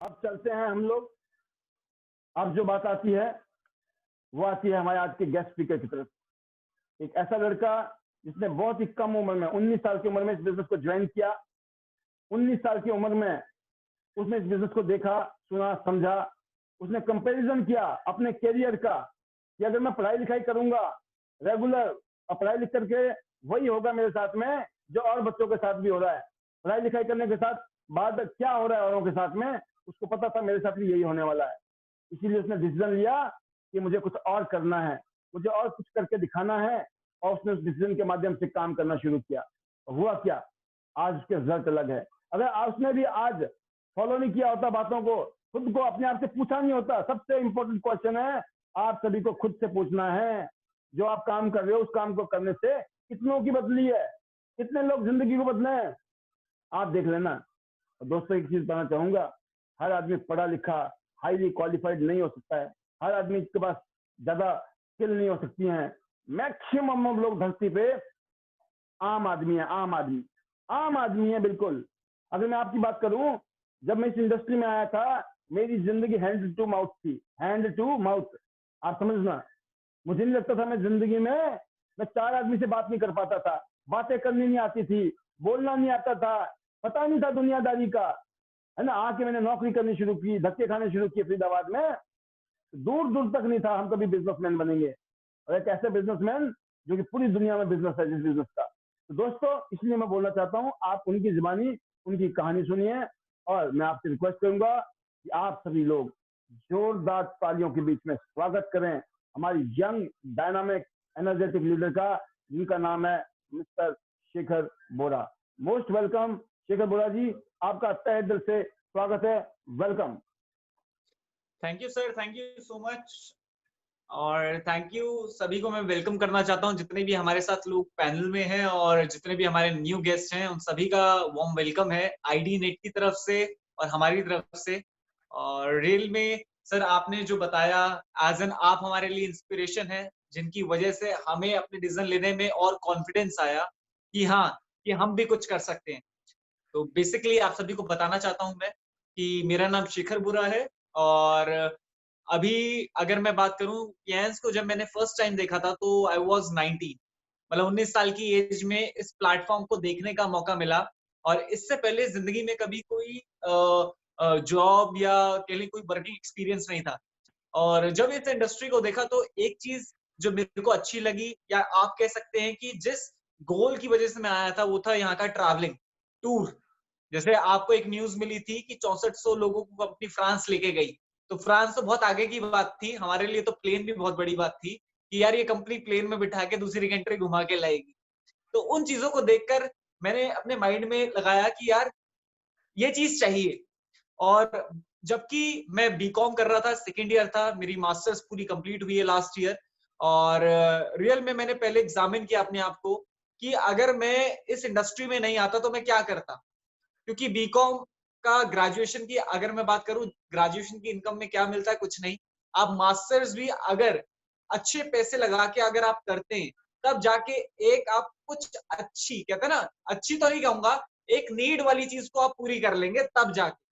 अब चलते हैं हम लोग। अब जो बात आती है वो आती है हमारे आज के गेस्ट स्पीकर की तरफ। एक ऐसा लड़का जिसने बहुत ही कम उम्र में 19 साल की उम्र में इस बिजनेस को ज्वाइन किया। 19 साल की उम्र में उसने इस बिजनेस को देखा, सुना, समझा। उसने कंपैरिजन किया अपने करियर का कि अगर मैं पढ़ाई लिखाई करूंगा रेगुलर और पढ़ाई लिख करके वही होगा मेरे साथ में जो और बच्चों के साथ भी हो रहा है। पढ़ाई लिखाई करने के साथ बाद क्या हो रहा है औरों के साथ में उसको पता था मेरे साथ भी यही होने वाला है। इसीलिए उसने डिसीजन लिया कि मुझे कुछ और करना है, मुझे और कुछ करके दिखाना है। और उसने उस डिसीजन के माध्यम से काम करना शुरू किया। हुआ क्या, आज उसके रिजल्ट अलग है। अगर उसने भी आज फॉलो नहीं किया होता बातों को, खुद को अपने आप से पूछा नहीं होता। सबसे इंपॉर्टेंट क्वेश्चन है आप सभी को खुद से पूछना है, जो आप काम कर रहे हो उस काम को करने से कितनों की बदली है, कितने लोग जिंदगी को बदले हैं, आप देख लेना। और दोस्तों एक चीज बताना चाहूंगा, हर आदमी पढ़ा लिखा हाईली क्वालिफाइड नहीं हो सकता है। हर आदमी के पास ज्यादा स्किल नहीं हो सकती हैं। मैक्सिमम हम लोग धरती पे आम आदमी है, आम आदमी है बिल्कुल। अगर मैं आपकी बात करूं, जब मैं इस इंडस्ट्री में आया था मेरी जिंदगी हैंड टू माउथ थी, हैंड टू माउथ। आप समझना, मुझे नहीं लगता था मैं 4 आदमी से बात नहीं कर पाता था, बातें करनी नहीं आती थी, बोलना नहीं आता था, पता नहीं था दुनियादारी का, है ना। आके मैंने नौकरी करनी शुरू की, धक्के खाने शुरू किए फरीदाबाद में। दूर दूर तक नहीं था हम कभी बिजनेसमैन बनेंगे, और एक ऐसे बिजनेसमैन जो कि पूरी दुनिया में बिजनेस है जिस बिजनेस का। तो दोस्तों इसलिए मैं बोलना चाहता हूँ आप उनकी जुबानी उनकी कहानी सुनिए। और मैं आपसे रिक्वेस्ट करूंगा कि आप सभी लोग जोरदार तालियों के बीच में स्वागत करें हमारी यंग डायनामिक एनर्जेटिक लीडर का, जिनका नाम है मिस्टर शेखर बोरा। मोस्ट वेलकम शेखर बोरा जी, आपका तहे दिल से स्वागत है, welcome. Thank you sir, thank you so much. और थैंक यू सभी को मैं वेलकम करना चाहता हूं, जितने भी हमारे साथ लोग पैनल में हैं और जितने भी हमारे न्यू गेस्ट हैं उन सभी का वार्म वेलकम है आईडी नेट की तरफ से और हमारी तरफ से। और रियल में सर आपने जो बताया एज एन आप हमारे लिए इंस्पिरेशन है, जिनकी वजह से हमें अपने डिसीजन लेने में और कॉन्फिडेंस आया कि हाँ, कि हम भी कुछ कर सकते हैं। तो बेसिकली आप सभी को बताना चाहता हूं मैं कि मेरा नाम शेखर बुरा है। और अभी अगर मैं बात करूं, यंस को जब मैंने फर्स्ट टाइम देखा था तो आई वाज 19, मतलब 19 साल की एज में इस प्लेटफॉर्म को देखने का मौका मिला। और इससे पहले जिंदगी में कभी कोई जॉब या कह लें कोई वर्किंग एक्सपीरियंस नहीं था। और जब इस इंडस्ट्री को देखा तो एक चीज जो मेरे को अच्छी लगी, या आप कह सकते हैं कि जिस गोल की वजह से मैं आया था वो था यहाँ का ट्रैवलिंग टूर। जैसे आपको एक न्यूज मिली थी कि 6400 लोगों को कंपनी फ्रांस लेके गई। तो फ्रांस तो बहुत आगे की बात थी, हमारे लिए तो प्लेन भी बहुत बड़ी बात थी कि यार ये कंपनी प्लेन में बिठा के दूसरी कंट्री घुमा के लाएगी। तो उन चीजों को देखकर मैंने अपने माइंड में लगाया कि यार ये चीज चाहिए। और जबकि मैं बीकॉम कर रहा था, सेकेंड ईयर था, मेरी मास्टर्स पूरी कंप्लीट हुई है लास्ट ईयर। और रियल में मैंने पहले एग्जामिन किया अपने आप को कि अगर मैं इस इंडस्ट्री में नहीं आता तो मैं क्या करता। क्योंकि बीकॉम का ग्रेजुएशन की अगर मैं बात करूं, ग्रेजुएशन की इनकम में क्या मिलता है, कुछ नहीं। आप मास्टर्स भी अगर अच्छे पैसे लगा के अगर आप करते हैं तब जाके एक आप कुछ अच्छी, कहते हैं ना, अच्छी तो नहीं कहूंगा, एक नीड वाली चीज को आप पूरी कर लेंगे तब जाके।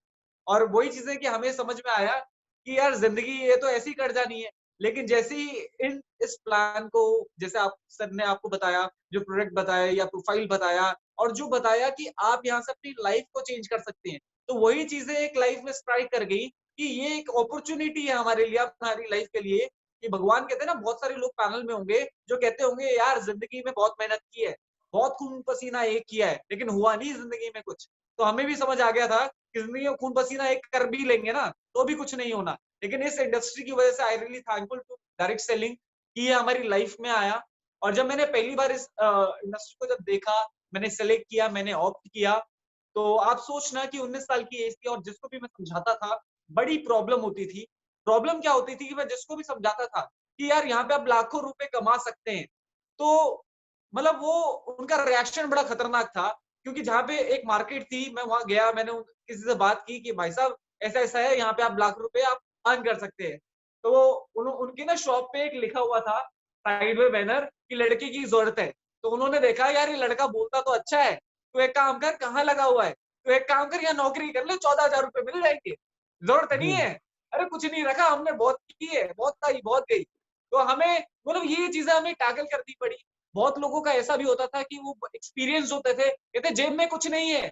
और वही चीजें कि हमें समझ में आया कि यार जिंदगी ये तो ऐसी कट जानी है। लेकिन जैसे ही इन इस प्लान को, जैसे आप सर ने आपको बताया, जो प्रोडक्ट बताया या प्रोफाइल बताया, और जो बताया कि आप यहाँ से अपनी लाइफ को चेंज कर सकते हैं, तो वही चीजें एक लाइफ में स्ट्राइक कर गई कि ये एक अपॉर्चुनिटी है हमारे लिए, हमारी लाइफ के लिए। कि भगवान कहते हैं ना, बहुत सारे लोग पैनल में होंगे जो कहते होंगे यार जिंदगी में बहुत मेहनत की है, बहुत खून पसीना एक किया है, लेकिन हुआ नहीं जिंदगी में कुछ। तो हमें भी समझ आ गया था कि जिंदगी में खून पसीना एक कर भी लेंगे ना तो भी कुछ नहीं होना। लेकिन इस इंडस्ट्री की वजह से I really thankful to direct selling कि ये हमारी लाइफ में आया। और जब मैंने पहली बार इस इंडस्ट्री को जब देखा, मैंने सेलेक्ट किया, मैंने ऑप्ट किया, तो आप सोचना कि 19 साल की एज थी और जिसको भी मैं समझाता था बड़ी प्रॉब्लम होती थी। प्रॉब्लम क्या होती थी कि मैं जिसको भी समझाता था कि यार यहाँ पे आप लाखों रुपए कमा सकते हैं, तो मतलब वो उनका रिएक्शन बड़ा खतरनाक था। क्योंकि जहाँ पे एक मार्केट थी, मैं वहां गया, मैंने किसी से बात की कि भाई साहब ऐसा ऐसा है, यहाँ पे आप लाख रुपए आप अर्न कर सकते हैं। तो उनकी ना शॉप पे एक लिखा हुआ था साइड में बैनर कि लड़के की जरूरत है। तो उन्होंने देखा यार ये लड़का बोलता तो अच्छा है, तो एक काम कर, कहाँ लगा हुआ है, तो एक काम कर यहाँ नौकरी कर ले, 14,000 रुपए मिल जाएंगे। जरूरत नहीं है, अरे कुछ नहीं रखा हमने, बहुत की है, बहुत आई बहुत गई। तो हमें मतलब ये चीजें हमें टैकल करनी पड़ी। बहुत लोगों का ऐसा भी होता था कि वो एक्सपीरियंस होते थे, कहते जेब में कुछ नहीं है,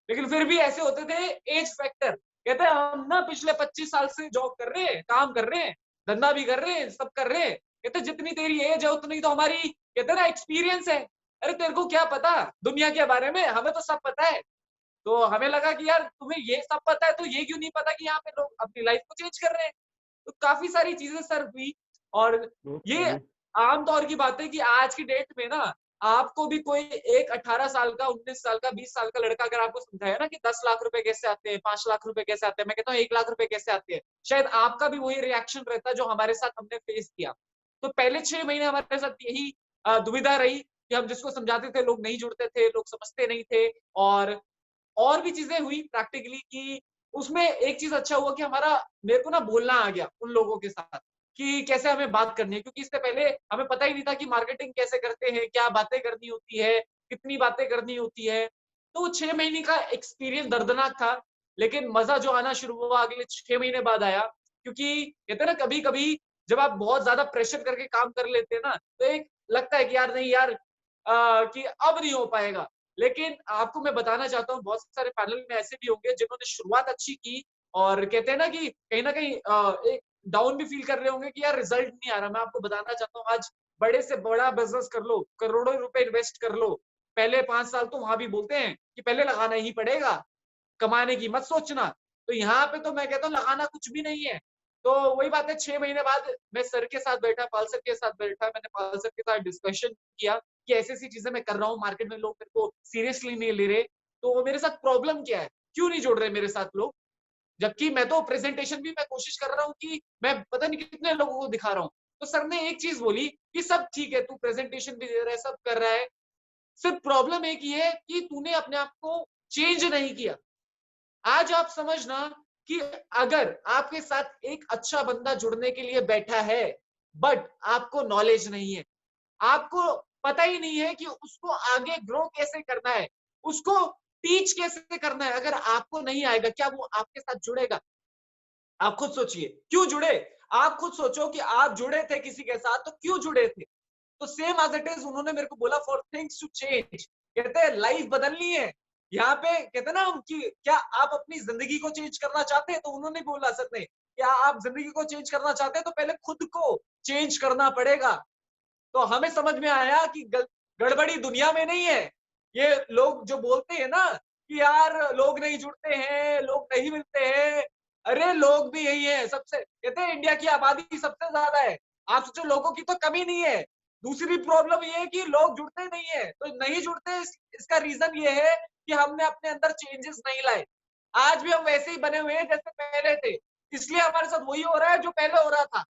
लेकिन फिर भी ऐसे होते थे एज फैक्टर, कहते हम ना पिछले 25 साल से जॉब कर रहे हैं, काम कर रहे हैं, धंधा भी कर रहे हैं, सब कर रहे हैं, कहते जितनी तेरी एज है उतनी तो हमारी कहते ना एक्सपीरियंस है। अरे तेरे को क्या पता दुनिया के बारे में, हमें तो सब पता है। तो हमें लगा कि यार तुम्हें ये सब पता है तो ये क्यों नहीं पता कि यहाँ पे लोग अपनी लाइफ को चेंज कर रहे हैं। तो काफी सारी चीजें सर हुई। और ये आम तौर की बात है कि आज की डेट में ना आपको भी कोई एक 18 साल का, 19 साल का, 20 साल का लड़का अगर आपको समझाया ना कि 10 लाख रुपए कैसे आते हैं, 5 लाख रुपए कैसे आते हैं, मैं कहता हूँ 1 लाख रुपए कैसे आते हैं, शायद आपका भी वही रिएक्शन रहता है जो हमारे साथ हमने फेस किया। तो पहले 6 महीने हमारे साथ यही दुविधा रही कि हम जिसको समझाते थे लोग नहीं जुड़ते थे, लोग समझते नहीं थे। और भी चीजें हुई प्रैक्टिकली कि उसमें एक चीज अच्छा हुआ कि हमारा मेरे को ना बोलना आ गया उन लोगों के साथ कि कैसे हमें बात करनी है, क्योंकि इससे पहले हमें पता ही नहीं था कि मार्केटिंग कैसे करते हैं, क्या बातें करनी होती है, कितनी बातें करनी होती है। तो 6 महीने का एक्सपीरियंस दर्दनाक था, लेकिन मजा जो आना शुरू हुआ अगले 6 महीने बाद आया। क्योंकि कहते हैं ना कभी कभी जब आप बहुत ज्यादा प्रेशर करके काम कर लेते हैं ना, तो एक लगता है कि यार नहीं यार कि अब नहीं हो पाएगा। लेकिन आपको मैं बताना चाहता हूँ बहुत सारे पैनल में ऐसे भी होंगे जिन्होंने शुरुआत अच्छी की और कहते हैं ना कहीं एक डाउन भी फील कर रहे होंगे कि यार रिजल्ट नहीं आ रहा। मैं आपको बताना चाहता हूँ आज बड़े से बड़ा बिजनेस कर लो, करोड़ों रुपए इन्वेस्ट कर लो, पहले 5 साल तो वहां भी बोलते हैं कि पहले लगाना ही पड़ेगा, कमाने की मत सोचना। तो यहाँ पे तो मैं कहता हूँ लगाना कुछ भी नहीं है। तो वही बात है, 6 महीने बाद मैं सर के साथ बैठा, पाल सर के साथ बैठा, मैंने पाल सर के साथ डिस्कशन किया कि ऐसी ऐसी चीजें मैं कर रहा हूँ, मार्केट में लोग मेरे को सीरियसली नहीं ले रहे, तो मेरे साथ प्रॉब्लम क्या है, क्यों नहीं जुड़ रहे मेरे साथ लोग, जबकि मैं तो प्रेजेंटेशन भी मैं कोशिश कर रहा हूँ कि मैं पता नहीं कितने लोगों को दिखा रहा हूँ। तो सर ने एक चीज बोली कि सब ठीक है, तू प्रेजेंटेशन भी दे रहा है, सब कर रहा है, सिर्फ प्रॉब्लम एक ही है कि तूने अपने आप को चेंज नहीं किया। आज आप समझना कि अगर आपके साथ एक अच्छा बंदा जुड़ने के लिए बैठा है, बट आपको नॉलेज नहीं है, आपको पता ही नहीं है कि उसको आगे ग्रो कैसे करना है, उसको टीच कैसे करना है, अगर आपको नहीं आएगा क्या वो आपके साथ जुड़ेगा? आप खुद सोचिए, क्यों जुड़े? आप खुद सोचो कि आप जुड़े थे किसी के साथ तो क्यों जुड़े थे? तो सेम एज इट इज उन्होंने मेरे को बोला फॉर थिंग्स टू चेंज, कहते हैं लाइफ बदलनी है। यहाँ पे कहते हैं ना हम कि क्या आप अपनी जिंदगी को चेंज करना चाहते हैं, तो उन्होंने बोला सर ने क्या आप जिंदगी को चेंज करना चाहते हैं तो पहले खुद को चेंज करना पड़ेगा। तो हमें समझ में आया कि गड़बड़ी दुनिया में नहीं है। ये लोग जो बोलते हैं ना कि यार लोग नहीं जुड़ते हैं, लोग नहीं मिलते हैं, अरे लोग भी यही है। सबसे कहते हैं इंडिया की आबादी सबसे ज्यादा है, आप सोचो लोगों की तो कमी नहीं है। दूसरी प्रॉब्लम ये है कि लोग जुड़ते नहीं है, तो नहीं जुड़ते इसका रीजन ये है कि हमने अपने अंदर चेंजेस नहीं लाए। आज भी हम वैसे ही बने हुए हैं जैसे पहले थे, इसलिए हमारे साथ वही हो रहा है जो पहले हो रहा था।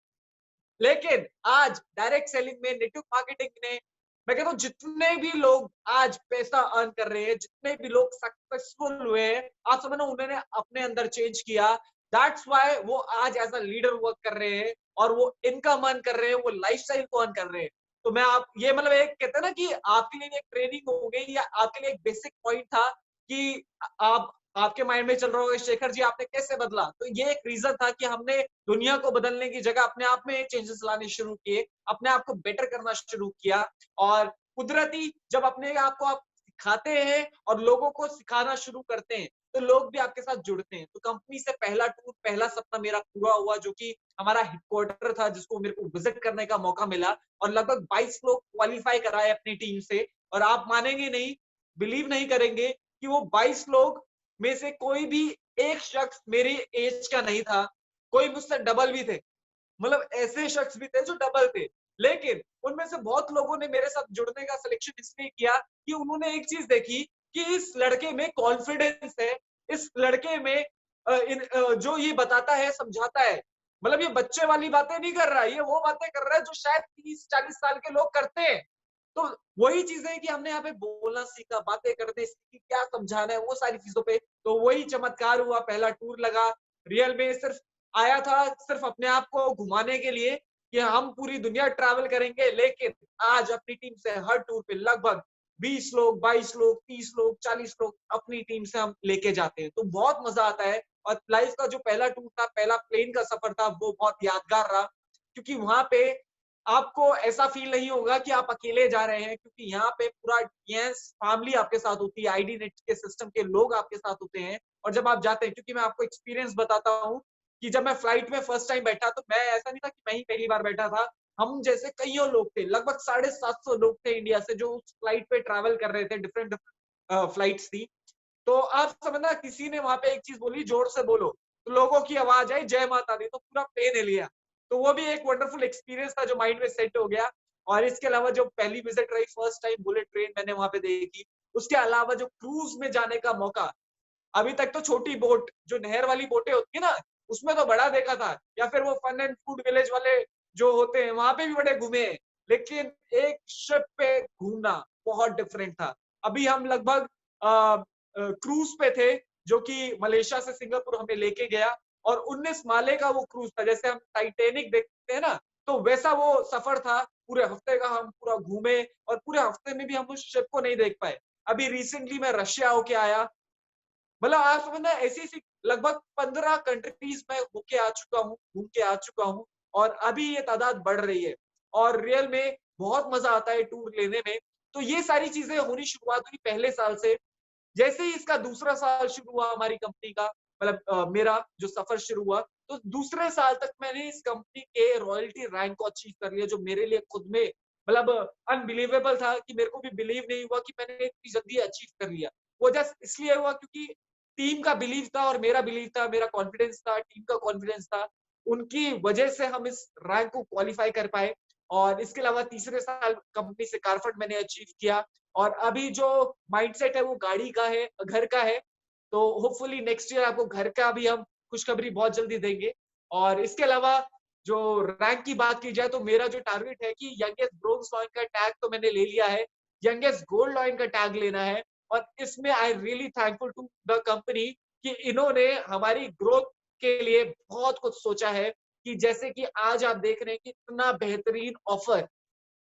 लेकिन आज डायरेक्ट सेलिंग में, नेटवर्क मार्केटिंग ने, मैं कहता हूँ जितने भी लोग आज पैसा अर्न कर रहे हैं, जितने भी लोग सक्सेसफुल हुए हैं, आप समझ लो उन्होंने अपने अंदर चेंज किया। दैट्स व्हाई वो आज एज अ लीडर वर्क कर रहे हैं और वो इनकम अर्न कर रहे हैं, वो लाइफस्टाइल को अर्न कर रहे हैं। तो मैं आप ये मतलब एक कहते हैं ना कि आपके लिए एक ट्रेनिंग हो गई या आपके लिए एक बेसिक पॉइंट था कि आप आपके माइंड में चल रहा होगा शेखर जी आपने कैसे बदला। तो ये एक रीजन था कि हमने दुनिया को बदलने की जगह अपने आप में चेंजेस लाने शुरू किए, अपने आप को बेटर करना शुरू किया। और कुदरती जब अपने आप को आप सिखाते हैं और लोगों को सिखाना शुरू करते हैं तो लोग भी आपके साथ जुड़ते हैं। तो कंपनी से पहला टूर, पहला सपना मेरा पूरा हुआ, जो कि हमारा हेडक्वार्टर था जिसको मेरे को विजिट करने का मौका मिला और लगभग 22 लोग क्वालिफाई कराए अपनी टीम से। और आप मानेंगे नहीं, बिलीव नहीं करेंगे कि वो 22 लोग में से कोई भी एक शख्स मेरी एज का नहीं था, कोई मुझसे डबल भी थे, मतलब ऐसे शख्स भी थे जो डबल थे। लेकिन उनमें से बहुत लोगों ने मेरे साथ जुड़ने का सिलेक्शन इसलिए किया कि उन्होंने एक चीज देखी कि इस लड़के में कॉन्फिडेंस है, इस लड़के में जो ये बताता है, समझाता है, मतलब ये बच्चे वाली बातें नहीं कर रहा है, ये वो बातें कर रहा है जो शायद 30-40 साल के लोग करते हैं। तो वही चीजें है कि हमने यहाँ पे बोलना सीखा, बातें करने सीखी, क्या समझाना है वो सारी चीजों पे। तो वही चमत्कार हुआ, पहला टूर लगा, रियल में सिर्फ आया था सिर्फ अपने आप को घुमाने के लिए कि हम पूरी दुनिया ट्रैवल करेंगे। लेकिन आज अपनी टीम से हर टूर पे लगभग 20 लोग, 22 लोग, 30 लोग, 40 लोग अपनी टीम से हम लेके जाते हैं। तो बहुत मजा आता है और लाइफ का जो पहला टूर था, पहला प्लेन का सफर था, वो बहुत यादगार रहा, क्योंकि वहां पे आपको ऐसा फील नहीं होगा कि आप अकेले जा रहे हैं, क्योंकि यहाँ पे पूरा फैमिली आपके साथ होती है, आईडी नेट के सिस्टम के लोग आपके साथ होते हैं। और जब आप जाते हैं, क्योंकि मैं आपको एक्सपीरियंस बताता हूँ कि जब मैं फ्लाइट में फर्स्ट टाइम बैठा, तो मैं ऐसा नहीं था कि मैं ही पहली बार बैठा था, हम जैसे कईयों लोग थे, लगभग 750 लोग थे इंडिया से जो उस फ्लाइट पे ट्रैवल कर रहे थे, डिफरेंट डिफरेंट फ्लाइट्स थी। तो आप समझना, किसी ने वहां पे एक चीज बोली, जोर से बोलो, तो लोगों की आवाज आई जय माता दी, तो पूरा प्लेन हिल गया। तो वो भी एक वंडरफुल एक्सपीरियंस था जो माइंड में सेट हो गया। और इसके अलावा जो पहली विजिट रही, फर्स्ट टाइम बुलेट ट्रेन मैंने वहां पे देखी, उसके अलावा जो क्रूज में जाने का मौका, अभी तक तो छोटी बोट, जो नहर वाली बोटें होती है ना, उसमें तो बड़ा देखा था, या फिर वो फन एंड फूड विलेज वाले जो होते हैं वहां पे भी बड़े घूमे हैं, लेकिन एक शिप पे घूमना बहुत डिफरेंट था। अभी हम लगभग क्रूज पे थे, जो कि मलेशिया से सिंगापुर हमें लेके गया, और 19 माले का वो क्रूज था, जैसे हम टाइटैनिक देखते हैं ना, तो वैसा वो सफर था। पूरे हफ्ते का हम पूरा घूमे, और पूरे हफ्ते में भी हम उस शिप को नहीं देख पाए। अभी रिसेंटली मैं रशिया होके आया, मतलब आप समझना, ऐसी ऐसी लगभग 15 कंट्रीज में होके आ चुका हूँ, घूम के आ चुका हूँ, और अभी ये तादाद बढ़ रही है, और रियल में बहुत मजा आता है टूर लेने में। तो ये सारी चीजें होनी शुरुआत हुई पहले साल से। जैसे ही इसका दूसरा साल शुरू हुआ हमारी कंपनी का, मतलब मेरा जो सफर शुरू हुआ, तो दूसरे साल तक मैंने इस कंपनी के रॉयल्टी रैंक को अचीव कर लिया, जो मेरे लिए खुद में मतलब अनबिलीवेबल था, कि मेरे को भी बिलीव नहीं हुआ कि मैंने इतनी जल्दी अचीव कर लिया। वो जस्ट इसलिए हुआ क्योंकि टीम का बिलीव था, और मेरा बिलीव था, मेरा कॉन्फिडेंस था, टीम का कॉन्फिडेंस था। उनकी वजह से हम इस रैंक को क्वालिफाई कर पाए। और इसके अलावा तीसरे साल कंपनी से कारफट मैंने अचीव किया, और अभी जो माइंडसेट है वो गाड़ी का है, घर का है। तो होपफुली नेक्स्ट ईयर आपको घर का भी हम खुशखबरी बहुत जल्दी देंगे। और इसके अलावा जो रैंक की बात की जाए, तो मेरा जो टारगेट है कि यंगेस्ट ब्रोंज लॉयन का टैग तो मैंने ले लिया है, यंगेस्ट गोल्ड लॉयन का टैग लेना है। और इसमें I really thankful to the company कि इन्होंने हमारी ग्रोथ के लिए बहुत कुछ सोचा है, कि जैसे कि आज आप देख रहे हैं कि इतना बेहतरीन ऑफर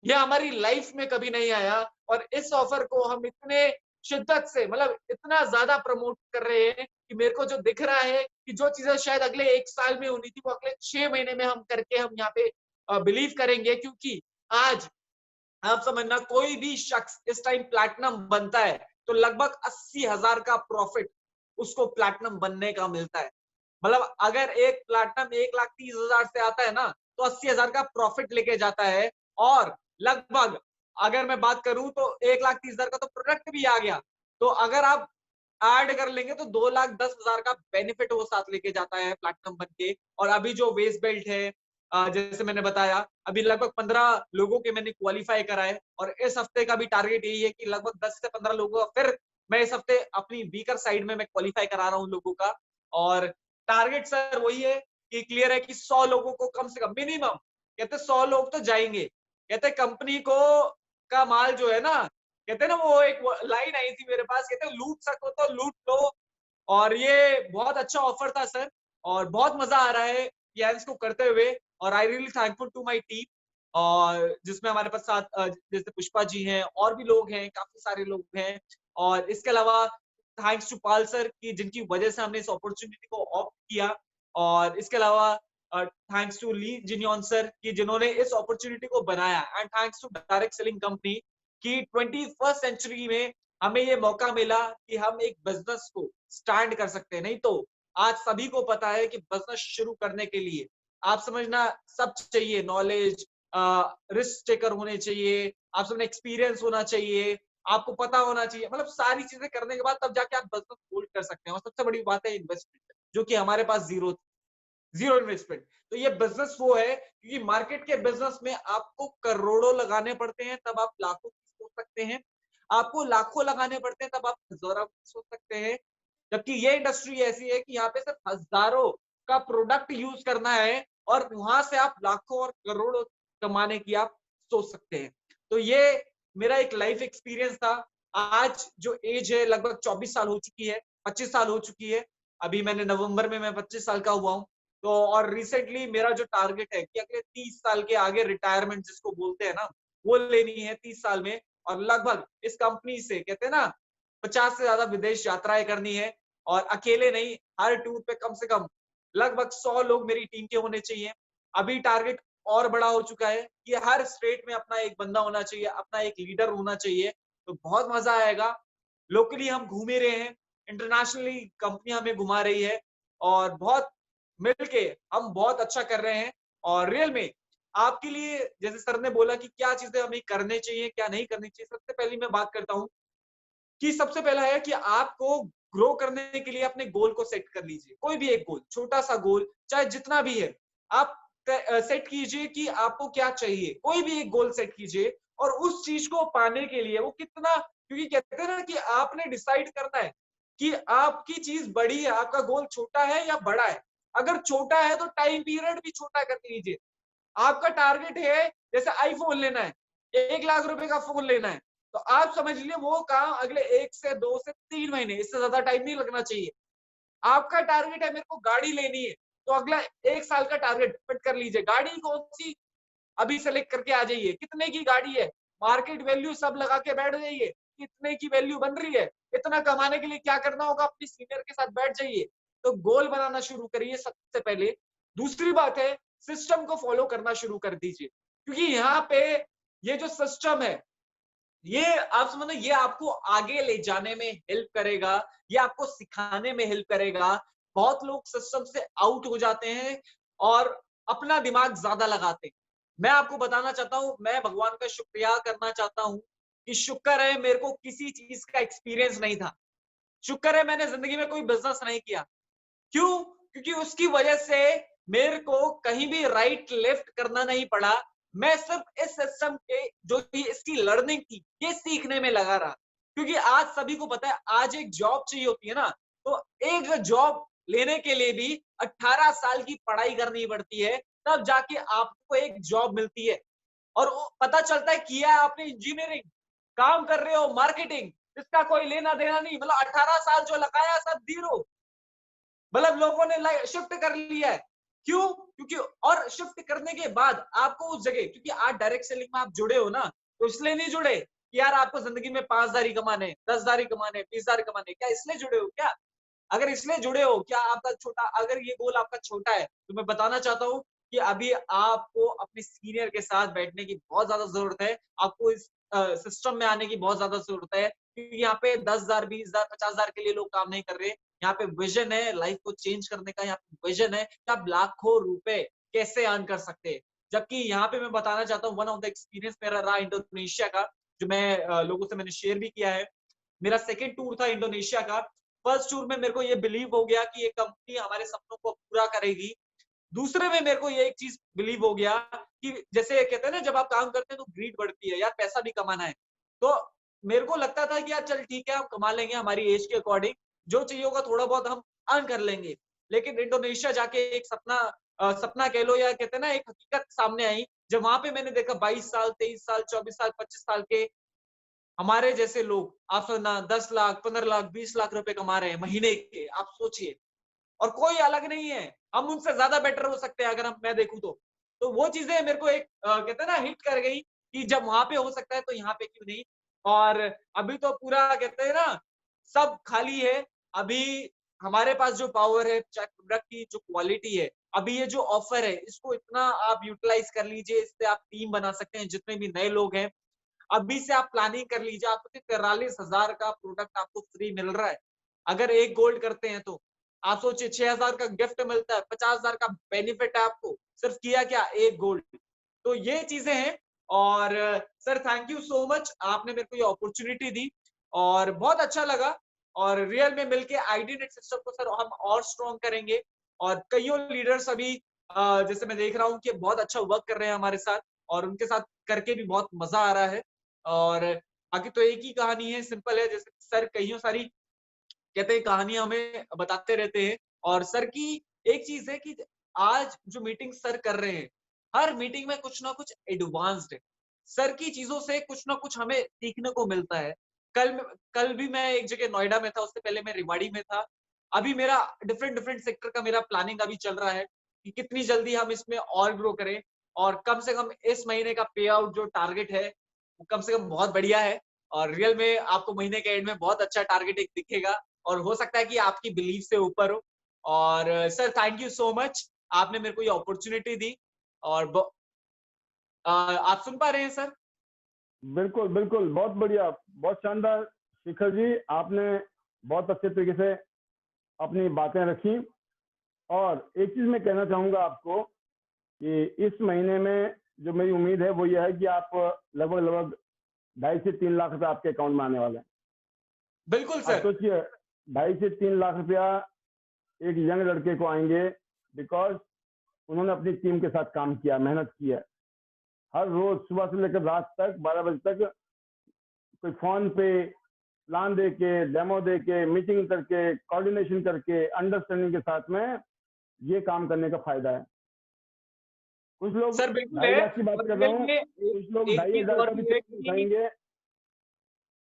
ये हमारी लाइफ में कभी नहीं आया, और इस ऑफर को हम इतने शिद्दत से, मतलब इतना ज्यादा प्रमोट कर रहे हैं कि मेरे को जो दिख रहा है कि जो चीजें शायद अगले 1 साल में होनी थी, वो अगले 6 महीने में हम करके हम यहाँ पे बिलीव करेंगे। क्योंकि आज आप समझना, कोई भी शख्स इस टाइम प्लैटिनम बनता है, तो लगभग 80,000 का प्रॉफिट उसको प्लैटिनम बनने का मिलता है। मतलब अगर एक प्लैटिनम 1,30,000 से आता है ना, तो 80,000 का प्रॉफिट लेके जाता है। और लगभग अगर मैं बात करूं, तो 1,30,000 का तो प्रोडक्ट भी आ गया, तो अगर आप ऐड कर लेंगे तो 2,10,000 का बेनिफिट वो साथ लेके जाता है प्लैटिनम बन के। और अभी जो वेस्ट बेल्ट है, जैसे मैंने बताया, अभी लगभग 15 लोगों के मैंने क्वालिफाई कराए, और इस हफ्ते का भी टारगेट यही है कि लगभग 10 से 15 लोगों का फिर मैं इस हफ्ते अपनी वीकर साइड में मैं क्वालिफाई करा रहा हूँ लोगों का। और टारगेट सर वही है कि क्लियर है कि 100 लोगों को कम से कम मिनिमम, कहते 100 लोग तो जाएंगे। कहते कंपनी को का माल जो है ना, कहते ना, वो एक लाइन आई थी मेरे पास, कहते लूट सको तो लूट लो। और ये बहुत अच्छा ऑफर था सर, और बहुत मजा आ रहा है प्लान्स को करते हुए। और I really thankful to my team, और जिसमें हमारे पास साथ जैसे पुष्पा जी हैं, और भी लोग हैं, काफी सारे लोग हैं। और इसके अलावा थैंक्स टू पाल सर की, जिनकी वजह से हमने इस अपॉर्चुनिटी को ऑप्ट किया। और इसके अलावा thanks to Li Jinian sir की, जिन्होंने इस अपॉर्चुनिटी को बनाया। And thanks to direct selling company की 21st सेंचुरी में हमें ये मौका मिला कि हम एक बिजनेस को स्टैंड कर सकते हैं। नहीं तो आज सभी को पता है कि बिजनेस शुरू करने के लिए आप समझना सब चाहिए, नॉलेज, रिस्क टेकर होने चाहिए, आप समझना एक्सपीरियंस होना चाहिए, आपको पता होना चाहिए, मतलब सारी चीजें करने के बाद तब जाके आप बिजनेस होल्ड कर सकते हैं। और सबसे बड़ी बात है इन्वेस्टमेंट, जो कि हमारे पास जीरो इन्वेस्टमेंट। तो ये बिजनेस वो है, क्योंकि मार्केट के बिजनेस में आपको करोड़ों लगाने पड़ते हैं, तब आप लाखों की सोच सकते हैं। आपको लाखों लगाने पड़ते हैं, तब आप हजारों की सोच सकते हैं। जबकि ये इंडस्ट्री ऐसी है कि यहाँ पे सिर्फ हजारों का प्रोडक्ट यूज करना है, और वहां से आप लाखों और करोड़ों कमाने की आप सोच सकते हैं। तो ये मेरा एक लाइफ एक्सपीरियंस था। आज जो एज है लगभग 24 साल हो चुकी है, 25 साल हो चुकी है। अभी मैंने नवंबर में मैं 25 साल का हुआ हूँ। तो और रिसेंटली मेरा जो टारगेट है कि अगले 30 साल के आगे रिटायरमेंट जिसको बोलते हैं ना, वो लेनी है 30 साल में। और लगभग इस कंपनी से कहते हैं ना 50 से ज्यादा विदेश यात्राएं करनी है। और अकेले नहीं, हर टूर पे कम से कम लगभग 100 लोग मेरी टीम के होने चाहिए। अभी टारगेट और बड़ा हो चुका है कि हर स्टेट में अपना एक बंदा होना चाहिए, अपना एक लीडर होना चाहिए, तो बहुत मजा आएगा। लोकली हम घूम ही रहे हैं, इंटरनेशनली कंपनी हमें घुमा रही है और बहुत मिलके हम बहुत अच्छा कर रहे हैं। और रियल में आपके लिए जैसे सर ने बोला कि क्या चीजें हमें करने चाहिए, क्या नहीं करनी चाहिए, सबसे पहले मैं बात करता हूँ कि सबसे पहला है कि आपको ग्रो करने के लिए अपने गोल को सेट कर लीजिए। कोई भी एक गोल, छोटा सा गोल, चाहे जितना भी है, आप सेट कीजिए कि आपको क्या चाहिए। कोई भी एक गोल सेट कीजिए और उस चीज को पाने के लिए वो कितना, क्योंकि कहते हैं ना कि आपने डिसाइड करना है कि आपकी चीज बड़ी है, आपका गोल छोटा है या बड़ा है। अगर छोटा है तो टाइम पीरियड भी छोटा कर लीजिए। आपका टारगेट है जैसे आईफोन लेना है, 1 लाख रुपए का फोन लेना है, तो आप समझ लीजिए वो काम अगले 1 से 2 से 3 महीने, इससे ज्यादा टाइम नहीं लगना चाहिए। आपका टारगेट है मेरे को गाड़ी लेनी है, तो अगला 1 साल का टारगेट फिट कर लीजिए। गाड़ी कौन सी, अभी सेलेक्ट करके आ जाइए। कितने की गाड़ी है, मार्केट वैल्यू सब लगा के बैठ जाइए, कितने की वैल्यू बन रही है, इतना कमाने के लिए क्या करना होगा, अपनी सीनियर के साथ बैठ जाइए। तो गोल बनाना शुरू करिए सबसे पहले। दूसरी बात है, सिस्टम को फॉलो करना शुरू कर दीजिए, क्योंकि यहाँ पे ये जो सिस्टम है, ये आप समझो ये आपको आगे ले जाने में हेल्प करेगा, ये आपको सिखाने में हेल्प करेगा। बहुत लोग सिस्टम से आउट हो जाते हैं और अपना दिमाग ज्यादा लगाते हैं। मैं आपको बताना चाहता हूं, मैं भगवान का शुक्रिया करना चाहता हूं कि शुक्र है मेरे को किसी चीज का एक्सपीरियंस नहीं था। शुक्र है मैंने जिंदगी में कोई बिजनेस नहीं किया। क्यों? क्योंकि उसकी वजह से मेरे को कहीं भी राइट लेफ्ट करना नहीं पड़ा। मैं सिर्फ इस सिस्टम के जो भी इसकी लर्निंग थी, ये सीखने में लगा रहा। क्योंकि आज सभी को पता है, आज एक जॉब चाहिए होती है ना, तो एक जॉब लेने के लिए भी 18 साल की पढ़ाई करनी पड़ती है, तब जाके आपको एक जॉब मिलती है। और वो पता चलता है किया है आपने इंजीनियरिंग, काम कर रहे हो मार्केटिंग, इसका कोई लेना देना नहीं, मतलब 18 साल जो लगाया सब जीरो। मतलब लोगों ने शिफ्ट कर लिया है। क्यों? क्योंकि और शिफ्ट करने के बाद आपको उस जगह, क्योंकि आज डायरेक्ट सेलिंग में आप जुड़े हो ना, तो इसलिए नहीं जुड़े कि यार आपको जिंदगी में 5,000 ही कमाने, 10,000 ही कमाने, 20,000 कमाने, क्या इसलिए जुड़े हो क्या? अगर इसलिए जुड़े हो, क्या आपका छोटा, अगर ये गोल आपका छोटा है, तो मैं बताना चाहता हूँ कि अभी आपको अपने सीनियर के साथ बैठने की बहुत ज्यादा जरूरत है। आपको इस सिस्टम में आने की बहुत ज्यादा जरूरत है, क्योंकि यहाँ पे 10,000, 20,000, 50,000 के लिए लोग काम नहीं कर रहे। यहाँ पे विजन है लाइफ को चेंज करने का, यहाँ पे विजन है कि आप लाखों रुपए कैसे अर्न कर सकते हैं। जबकि यहाँ पे मैं बताना चाहता हूँ, वन ऑफ द एक्सपीरियंस मेरा रहा इंडोनेशिया का, जो मैं लोगों से मैंने शेयर भी किया है। मेरा सेकंड टूर था इंडोनेशिया का। फर्स्ट टूर में मेरे को ये बिलीव हो गया कि ये कंपनी हमारे सपनों को पूरा करेगी। दूसरे में मेरे को ये एक चीज बिलीव हो गया कि जैसे कहते हैं ना, जब आप काम करते हैं तो ग्रीड बढ़ती है, यार पैसा भी कमाना है। तो मेरे को लगता था कि यार चल ठीक है, हम कमा लेंगे हमारी एज के अकॉर्डिंग, जो चाहिए होगा थोड़ा बहुत हम अर्न कर लेंगे। लेकिन इंडोनेशिया जाके एक सपना कह लो, या कहते हैं ना, एक हकीकत सामने आई, जब वहां पे मैंने देखा 22 साल, 23 साल, 24 साल, 25 साल के हमारे जैसे लोग, आप ना 10 लाख, 15 लाख, 20 लाख रुपए कमा रहे हैं महीने के, आप सोचिए। और कोई अलग नहीं है, हम उनसे ज्यादा बेटर हो सकते हैं अगर हम मैं देखूं तो। तो वो चीजें मेरे को एक कहते हैं ना हिट कर गई कि जब वहां पे हो सकता है तो यहाँ पे क्यों नहीं। और अभी तो पूरा कहते हैं ना, सब खाली है। अभी हमारे पास जो पावर है, चाहे प्रोडक्ट की जो क्वालिटी है, अभी ये जो ऑफर है, इसको इतना आप यूटिलाइज कर लीजिए। इससे आप टीम बना सकते हैं, जितने भी नए लोग हैं अभी से आप प्लानिंग कर लीजिए। आपको 43,000 का प्रोडक्ट आपको फ्री मिल रहा है अगर एक गोल्ड करते हैं तो। आप सोचिए 6,000 का गिफ्ट मिलता है, 50,000 का बेनिफिट है आपको, सिर्फ किया क्या, एक गोल्ड। तो ये चीजें हैं। और sir thank you so much, आपने मेरे को ये अपॉर्चुनिटी दी और बहुत अच्छा लगा। और रियल में मिलके आईडीनेट सिस्टम को सर हम और स्ट्रॉन्ग करेंगे। और कईयों लीडर्स अभी जैसे मैं देख रहा हूँ कि बहुत अच्छा वर्क कर रहे हैं हमारे साथ, और उनके साथ करके भी बहुत मजा आ रहा है। और बाकी तो एक ही कहानी है, सिंपल है, जैसे सर कईयों सारी कहते हैं कहानियां हमें बताते रहते हैं। और सर की एक चीज है कि आज जो मीटिंग सर कर रहे हैं, हर मीटिंग में कुछ ना कुछ एडवांस्ड है। सर की चीजों से कुछ ना कुछ हमें सीखने को मिलता है। कल कल भी मैं एक जगह नोएडा में था, उससे पहले मैं रेवाड़ी में था। अभी मेरा डिफरेंट डिफरेंट सेक्टर का मेरा प्लानिंग अभी चल रहा है कि कितनी जल्दी हम इसमें और ग्रो करें। और कम से कम इस महीने का पे आउट जो टारगेट है, वो कम से कम बहुत बढ़िया है। और रियल में आपको महीने के एंड में बहुत अच्छा टारगेट एक दिखेगा। और हो सकता है कि आपकी बिलीफ से ऊपर हो। और sir thank you so much, आपने मेरे को ये अपॉर्चुनिटी दी। और आप सुन पा रहे हैं सर? बिल्कुल बिल्कुल, बहुत बढ़िया, बहुत शानदार शिखर जी, आपने बहुत अच्छे तरीके से अपनी बातें रखी। और एक चीज मैं कहना चाहूंगा आपको कि इस महीने में जो मेरी उम्मीद है वो ये है कि आप लगभग लगभग 2.5 से 3 लाख रुपए आपके अकाउंट में आने वाले हैं। बिल्कुल आप सर। सोचिए, 2.5 से 3 लाख रुपया एक यंग लड़के को आएंगे, बिकॉज उन्होंने अपनी टीम के साथ काम किया, मेहनत की है। हर रोज सुबह से लेकर रात तक 12 बजे तक कोई फोन पे प्लान दे के, डेमो दे के, मीटिंग करके, कोऑर्डिनेशन करके, अंडरस्टैंडिंग के साथ में ये काम करने का फायदा है। कुछ लोग सर बिल्कुल है। 2.5 लाख की बात और कर रहा रियल हूँ, में कुछ लोग एक ढाई चीज हजार और का भी भी है चेक कि उठाएंगे।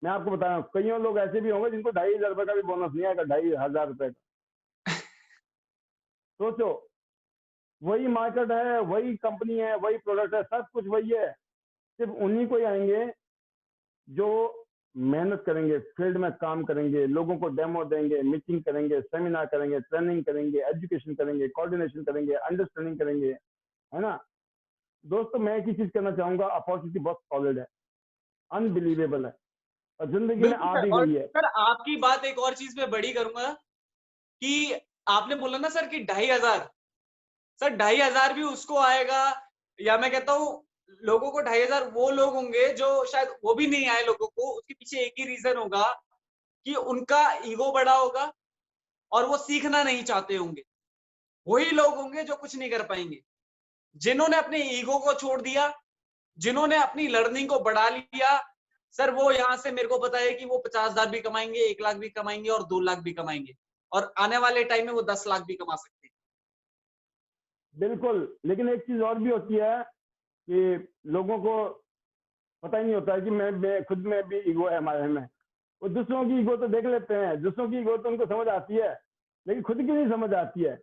मैं आपको बता रहा हूँ, कईयों लोग ऐसे भी होंगे जिनको 2,500 का भी बोनस नहीं आएगा, 2,500 का। सोचो, वही मार्केट है, वही कंपनी है, वही प्रोडक्ट है, सब कुछ वही है। सिर्फ उन्हीं को ही आएंगे जो मेहनत करेंगे, फील्ड में काम करेंगे, लोगों को डेमो देंगे, मीटिंग करेंगे, सेमिनार करेंगे, ट्रेनिंग करेंगे, एजुकेशन करेंगे, कोऑर्डिनेशन करेंगे, अंडरस्टैंडिंग करेंगे, है ना। दोस्तों, मैं एक ही चीज कहना चाहूंगा, अपॉर्चुनिटी बहुत सॉलिड है, अनबिलीवेबल है, और जिंदगी में बिल्कुल आ सर। भी और गई है। सर आपकी बात एक और चीज में बड़ी करूंगा कि आपने बोला ना सर कि 2,500, सर 2,500 भी उसको आएगा, या मैं कहता हूँ लोगों को 2,500 वो लोग होंगे जो शायद वो भी नहीं आए लोगों को, उसके पीछे एक ही रीजन होगा कि उनका ईगो बड़ा होगा और वो सीखना नहीं चाहते होंगे। वही लोग होंगे जो कुछ नहीं कर पाएंगे। जिन्होंने अपने ईगो को छोड़ दिया, जिन्होंने अपनी लर्निंग को बढ़ा लिया, सर वो यहाँ से मेरे को पता है कि वो 50,000 भी कमाएंगे, 1 लाख भी कमाएंगे और 2 लाख भी कमाएंगे, और आने वाले टाइम में वो 10 लाख भी कमा सकते हैं। बिल्कुल, लेकिन एक चीज और भी होती है कि लोगों को पता ही नहीं होता है कि मैं खुद में भी ईगो है हमारे में। वो दूसरों की ईगो तो देख लेते हैं, दूसरों की ईगो तो उनको समझ आती है, लेकिन खुद की नहीं समझ आती है।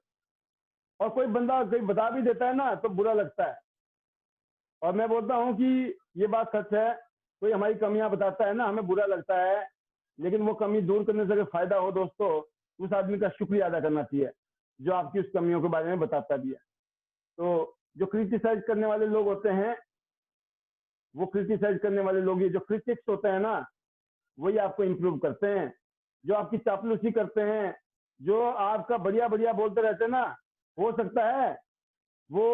और कोई बंदा कोई बता भी देता है ना तो बुरा लगता है। और मैं बोलता हूँ कि ये बात सच है, कोई हमारी कमियां बताता है ना, हमें बुरा लगता है, लेकिन वो कमी दूर करने से अगर फायदा हो दोस्तों, उस आदमी का शुक्रिया अदा करना चाहिए जो आपकी उस कमियों के बारे में बताता भी है। तो जो क्रिटिसाइज करने वाले लोग होते हैं, वो क्रिटिसाइज करने वाले लोग, ये जो क्रिटिक्स होते हैं ना, वही आपको इंप्रूव करते हैं। जो आपकी चापलूसी करते हैं, जो आपका बढ़िया बढ़िया बोलते रहते हैं ना, हो सकता है वो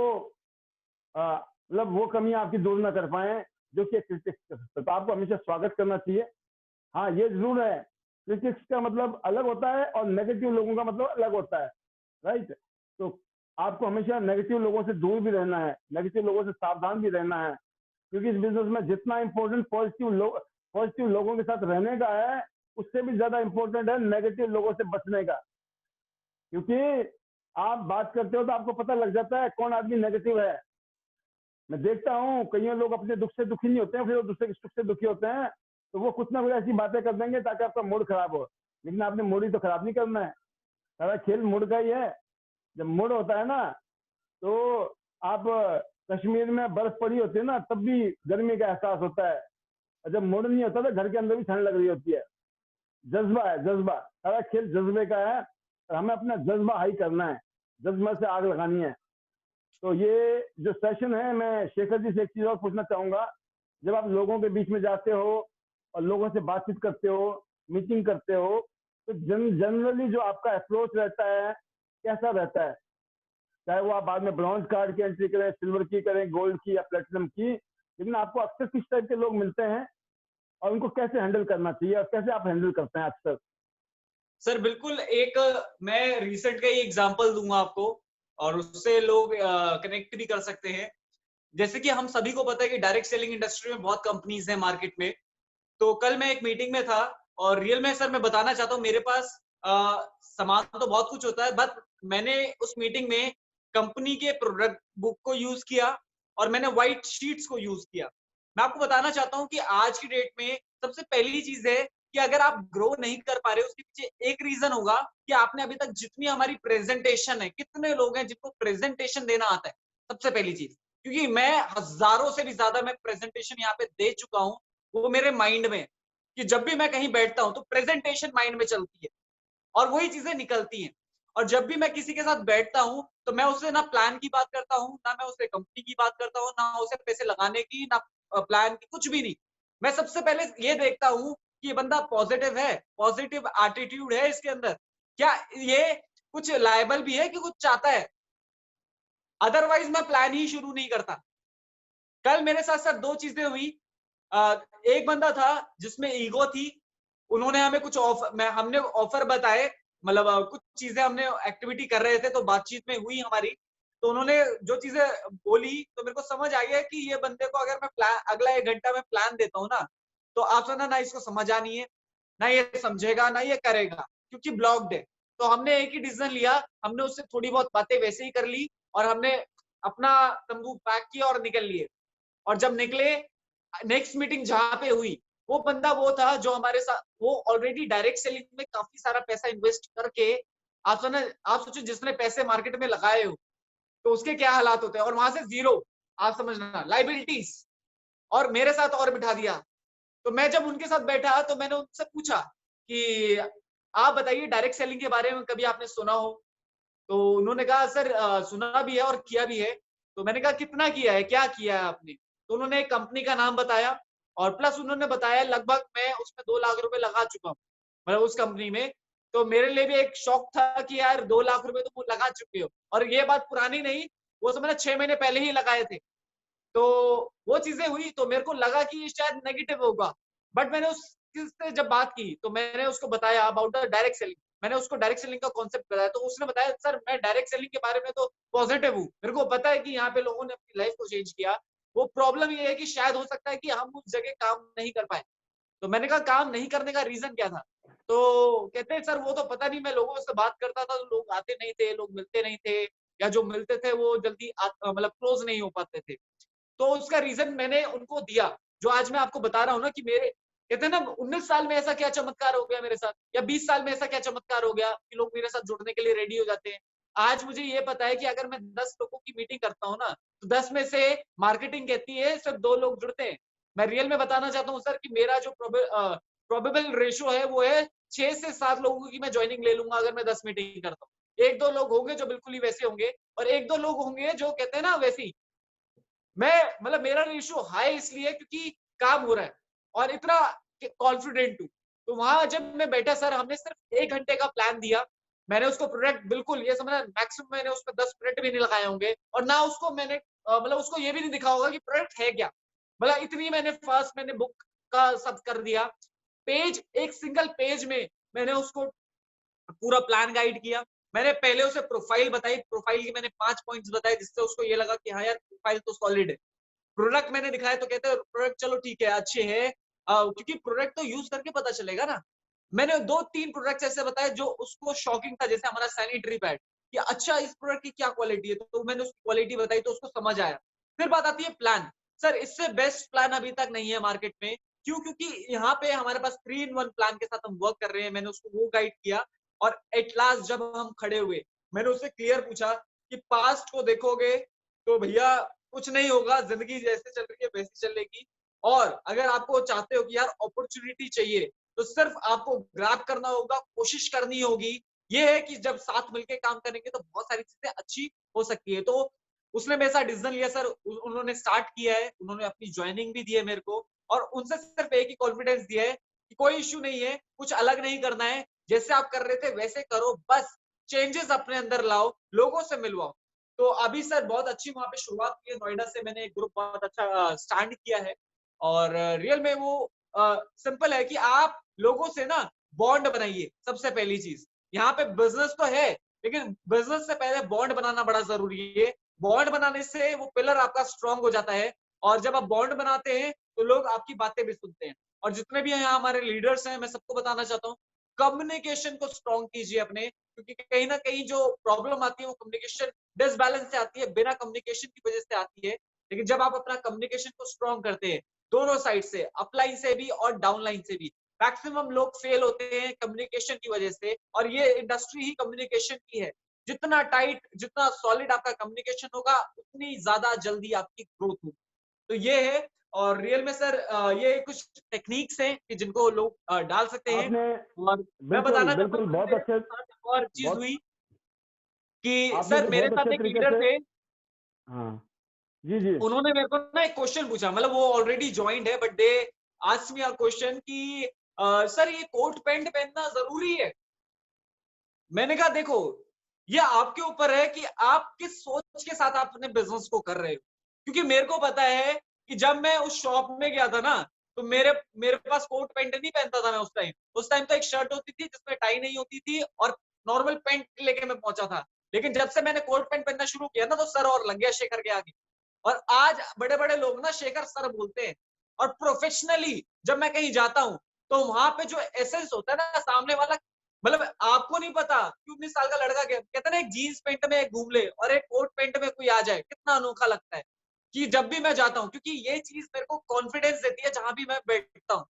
मतलब वो कमी आपकी दूर ना कर पाए जो कि क्रिटिक्स कर सकते। तो आपको हमेशा स्वागत करना चाहिए। हाँ, ये जरूर है, क्रिटिक्स का मतलब अलग होता है और नेगेटिव लोगों का मतलब अलग होता है, राइट। तो आपको हमेशा नेगेटिव लोगों से दूर भी रहना है, नेगेटिव लोगों से सावधान भी रहना है, क्योंकि इस बिजनेस में जितना इंपॉर्टेंट पॉजिटिव लोगों के साथ रहने का है, उससे भी ज्यादा इंपॉर्टेंट है नेगेटिव लोगों से बचने का। क्योंकि आप बात करते हो तो आपको पता लग जाता है कौन आदमी नेगेटिव है। मैं देखता हूँ कई लोग अपने दुख से दुखी नहीं होते हैं, फिर वो दूसरे के सुख से दुखी होते हैं, तो वो कुछ ना कुछ ऐसी बातें कर देंगे ताकि आपका मूड खराब हो। लेकिन आपने मूड ही तो खराब नहीं करना है, सारा खेल मूड का ही है। जब मूड होता है ना, तो आप कश्मीर में बर्फ पड़ी होती है ना, तब भी गर्मी का एहसास होता है, और जब मूड नहीं होता तो घर के अंदर भी ठंड लग रही होती है। जज्बा है, जज्बा, सारा खेल जज्बे का है, और हमें अपना जज्बा हाई करना है, जज्बा से आग लगानी है। तो ये जो सेशन है, मैं शेखर जी से एक चीज और पूछना चाहूंगा। जब आप लोगों के बीच में जाते हो और लोगों से बातचीत करते हो, मीटिंग करते हो, तो जनरली जो आपका अप्रोच रहता है कैसा रहता है? चाहे वो आप बाद में ब्रॉन्ज कार्ड की एंट्री करें, सिल्वर की करें, गोल्ड की या प्लेटिनम की, लेकिन आपको अक्सर किस टाइप के लोग मिलते हैं और उनको कैसे हैंडल करना चाहिए और कैसे आप हैंडल करते हैं अक्सर? सर बिल्कुल, एक मैं रिसेंट का ही एग्जांपल दूंगा आपको, और उससे लोग कनेक्ट भी कर सकते हैं। जैसे कि हम सभी को पता है कि डायरेक्ट सेलिंग इंडस्ट्री में बहुत कंपनीज हैं मार्केट में। तो कल मैं एक मीटिंग में था, और रियल में सर मैं बताना चाहता हूँ, मेरे पास सामान तो बहुत कुछ होता है, बट मैंने उस मीटिंग में कंपनी के प्रोडक्ट बुक को यूज किया और मैंने व्हाइट शीट्स को यूज किया। मैं आपको बताना चाहता हूँ कि आज की डेट में सबसे पहली चीज है कि अगर आप ग्रो नहीं कर पा रहे हो, उसके पीछे एक रीजन होगा कि आपने अभी तक जितनी हमारी प्रेजेंटेशन है, कितने लोग हैं जिनको प्रेजेंटेशन देना आता है, सबसे पहली चीज। क्योंकि मैं हजारों से भी ज्यादा मैं प्रेजेंटेशन यहाँ पे दे चुका हूँ, वो मेरे माइंड में, कि जब भी मैं कहीं बैठता हूं तो प्रेजेंटेशन माइंड में चलती है। और वही चीजें निकलती हैं। और जब भी मैं किसी के साथ बैठता हूँ तो मैं उससे ना प्लान की बात करता हूँ, ना मैं उससे कंपनी की बात करता हूँ, ना उसे पैसे लगाने की, ना प्लान की, कुछ भी नहीं। मैं सबसे पहले ये देखता हूँ कि ये बंदा पॉजिटिव है, पॉजिटिव एटीट्यूड है इसके अंदर, क्या ये कुछ लायबल भी है कि कुछ चाहता है। अदरवाइज मैं प्लान ही शुरू नहीं करता। कल मेरे साथ साथ दो चीजें हुई। एक बंदा था जिसमें ईगो थी, उन्होंने हमें कुछ ऑफर, मैं हमने ऑफर बताए, मतलब कुछ चीजें हमने एक्टिविटी कर रहे थे तो बातचीत में हुई हमारी, तो उन्होंने जो चीजें बोली तो मेरे को समझ आ गया कि ये बंदे को अगर मैं प्लान अगला 1 घंटा में प्लान देता हूँ ना, तो आप ना इसको समझ आनी है, ना ये समझेगा, ना ये करेगा, क्योंकि ब्लॉक्ड है। तो हमने एक ही डिसीजन लिया, हमने उससे थोड़ी बहुत बातें वैसे ही कर ली और हमने अपना तंबू पैक किया और निकल लिए। और जब निकले, नेक्स्ट मीटिंग जहां पे हुई, वो बंदा वो था जो हमारे साथ, वो ऑलरेडी डायरेक्ट सेलिंग में काफी सारा पैसा इन्वेस्ट करके, आप सोचो जिसने पैसे मार्केट में लगाए हो तो उसके क्या हालात होते हैं, और वहां से जीरो, आप समझना, लाइबिलिटीज, और मेरे साथ और बिठा दिया। तो मैं जब उनके साथ बैठा तो मैंने उनसे पूछा कि आप बताइए डायरेक्ट सेलिंग के बारे में कभी आपने सुना हो? तो उन्होंने कहा सर सुना भी है और किया भी है। तो मैंने कहा कितना किया है, क्या किया है आपने? तो उन्होंने एक कंपनी का नाम बताया और प्लस उन्होंने बताया लगभग मैं उसमें 2 लाख रुपए लगा चुका हूँ, मतलब उस कंपनी में। तो मेरे लिए भी एक शौक था कि यार 2 लाख रुपए तो वो लगा चुके हो, और ये बात पुरानी नहीं, वो सब मैंने 6 महीने पहले ही लगाए थे। तो वो चीजें हुई तो मेरे को लगा कि ये शायद नेगेटिव होगा, बट मैंने उस चीज से जब बात की तो मैंने उसको बताया अबाउट द डायरेक्ट सेलिंग, मैंने उसको डायरेक्ट सेलिंग का कॉन्सेप्ट बताया, तो उसने बताया सर मैं डायरेक्ट सेलिंग के बारे में तो पॉजिटिव हूँ, मेरे को पता है कि यहाँ पे लोगों ने अपनी लाइफ को चेंज किया। वो प्रॉब्लम ये है कि शायद हो सकता है कि हम उस जगह काम नहीं कर पाए। तो मैंने कहा काम नहीं करने का रीजन क्या था? तो कहते हैं सर वो तो पता नहीं, मैं लोगों से बात करता था तो लोग आते नहीं थे, लोग मिलते नहीं थे, या जो मिलते थे वो जल्दी मतलब क्लोज नहीं हो पाते थे। तो उसका रीजन मैंने उनको दिया, जो आज मैं आपको बता रहा हूँ ना, कि मेरे कहते हैं ना 19 साल में ऐसा क्या चमत्कार हो गया मेरे साथ, या 20 साल में ऐसा क्या चमत्कार हो गया कि लोग मेरे साथ जुड़ने के लिए रेडी हो जाते हैं। आज मुझे ये पता है कि अगर मैं 10 लोगों की मीटिंग करता हूँ ना, तो 10 में से मार्केटिंग कहती है सिर्फ 2 लोग जुड़ते हैं। मैं रियल में बताना चाहता हूँ सर कि मेरा जो प्रोबेबल रेशियो है वो है 6 से 7 लोगों की मैं ज्वाइनिंग ले लूंगा अगर मैं 10 मीटिंग करता हूँ। 1-2 लोग होंगे जो बिल्कुल ही वैसे होंगे, और 1-2 लोग होंगे जो कहते हैं ना वैसी। मैं मतलब मेरा रेशियो हाई इसलिए क्योंकि काम हो रहा है और इतना कॉन्फिडेंट हूँ। तो वहां जब मैं बैठा सर, हमने सिर्फ 1 घंटे का प्लान दिया, मैंने उसको प्रोडक्ट बिल्कुल ये समझना, मैक्सिमम मैंने उसमें 10 मिनट भी नहीं लगाए होंगे, और ना उसको मैंने मतलब उसको ये भी नहीं दिखा होगा कि प्रोडक्ट है क्या। मतलब इतनी मैंने फास्ट मैंने बुक का सब कर दिया। पेज, एक सिंगल पेज में मैंने उसको पूरा प्लान गाइड किया। मैंने पहले उसे प्रोफाइल बताई, प्रोफाइल की मैंने 5 पॉइंट्स बताए जिससे उसको ये लगा कि हाँ यार प्रोफाइल तो सॉलिड है। प्रोडक्ट मैंने दिखाया तो कहते हैं प्रोडक्ट चलो ठीक है अच्छे हैं, क्योंकि प्रोडक्ट तो यूज करके पता चलेगा ना। मैंने 2-3 प्रोडक्ट्स ऐसे बताए जो उसको शॉकिंग था, जैसे हमारा सैनिटरी पैड, कि अच्छा इस प्रोडक्ट की क्या क्वालिटी है, तो मैंने उसकी क्वालिटी बताई तो उसको समझ आया। फिर बात आती है प्लान। सर इससे बेस्ट प्लान अभी तक नहीं है मार्केट में, क्यों? क्योंकि यहाँ पे हमारे पास 3-in-1 प्लान के साथ हम वर्क कर रहे हैं। मैंने उसको वो गाइड किया, और एट लास्ट जब हम खड़े हुए, मैंने उससे क्लियर पूछा कि पास्ट को देखोगे तो भैया कुछ नहीं होगा, जिंदगी जैसे चल रही है वैसी चलेगी। और अगर आपको चाहते हो कि यार अपॉर्चुनिटी चाहिए, तो सिर्फ आपको ग्रैब करना होगा, कोशिश करनी होगी। ये है कि जब साथ मिलके काम करेंगे तो बहुत सारी चीजें अच्छी हो सकती है। तो उसने मेरे साथ डिसीजन लिया सर, उन्होंने स्टार्ट किया है, उन्होंने अपनी ज्वाइनिंग भी दी है मेरे को, और उनसे सिर्फ एक ही कॉन्फिडेंस दिया है कि कोई इश्यू नहीं है, कुछ अलग नहीं करना है, जैसे आप कर रहे थे वैसे करो, बस चेंजेस अपने अंदर लाओ, लोगों से मिलवाओ। तो अभी सर बहुत अच्छी वहां पे शुरुआत की है, नोएडा से मैंने एक ग्रुप बहुत अच्छा स्टार्ट किया है। और रियल में वो सिंपल है कि आप लोगों से ना बॉन्ड बनाइए, सबसे पहली चीज। यहाँ पे बिजनेस तो है, लेकिन बिजनेस से पहले बॉन्ड बनाना बड़ा जरूरी है। बॉन्ड बनाने से वो पिलर आपका स्ट्रांग हो जाता है, और जब आप बॉन्ड बनाते हैं तो लोग आपकी बातें भी सुनते हैं। और जितने भी यहाँ हमारे लीडर्स हैं, मैं सबको बताना चाहता हूँ, कम्युनिकेशन को स्ट्रांग कीजिए अपने, क्योंकि कहीं ना कहीं जो प्रॉब्लम आती है वो कम्युनिकेशन डिसबैलेंस से आती है, बिना कम्युनिकेशन की वजह से आती है। लेकिन जब आप अपना कम्युनिकेशन को स्ट्रांग करते हैं, दोनों साइड से, अपलाइन से भी और डाउनलाइन से भी, मैक्सिमम लोग फेल होते हैं कम्युनिकेशन की वजह से, और ये इंडस्ट्री ही कम्युनिकेशन की है। जितना टाइट, जितना सॉलिड आपका कम्युनिकेशन होगा, उतनी ज्यादा जल्दी आपकी ग्रोथ होगी। तो ये है, और रियल में सर ये कुछ टेक्निक्स हैं कि जिनको लोग डाल सकते हैं। आपने और मैं बिल्कुल बताना चाहता बिल्कुल हूँ बहुत मेरे अच्छे, साथ एक और चीज बहुत, हुई कि आपने सर तो मेरे बहुत साथ अच्छे एक तरीके लीडर से, थे। हाँ जी जी, उन्होंने मेरे को ना एक क्वेश्चन पूछा, मतलब वो ऑलरेडी ज्वाइंट है but they asked me a question कि सर ये कोट पैंट पहनना जरूरी है? मैंने कहा देखो, ये आपके ऊपर है कि आप किस सोच के साथ आप अपने बिजनेस को कर रहे हो। क्योंकि मेरे को पता है कि जब मैं उस शॉप में गया था ना, तो मेरे मेरे पास कोट पैंट नहीं पहनता था मैं उस टाइम तो एक शर्ट होती थी जिसमें टाई नहीं होती थी और नॉर्मल पैंट लेके मैं पहुंचा था। लेकिन जब से मैंने कोट पैंट पहनना शुरू किया ना, तो सर और लग गया शेखर के आगे। और आज बड़े बड़े लोग ना शेखर सर बोलते हैं। और प्रोफेशनली जब मैं कहीं जाता हूँ, तो वहां पे जो एसेंस होता है ना, सामने वाला, मतलब आपको नहीं पता कि 19 साल का लड़का कहता है ना, एक जीन्स पैंट में एक घूम ले और एक कोट पैंट में कोई आ जाए, कितना अनोखा लगता है। कि जब भी मैं जाता हूँ, क्योंकि ये चीज मेरे को कॉन्फिडेंस देती है जहां भी मैं बैठता हूँ।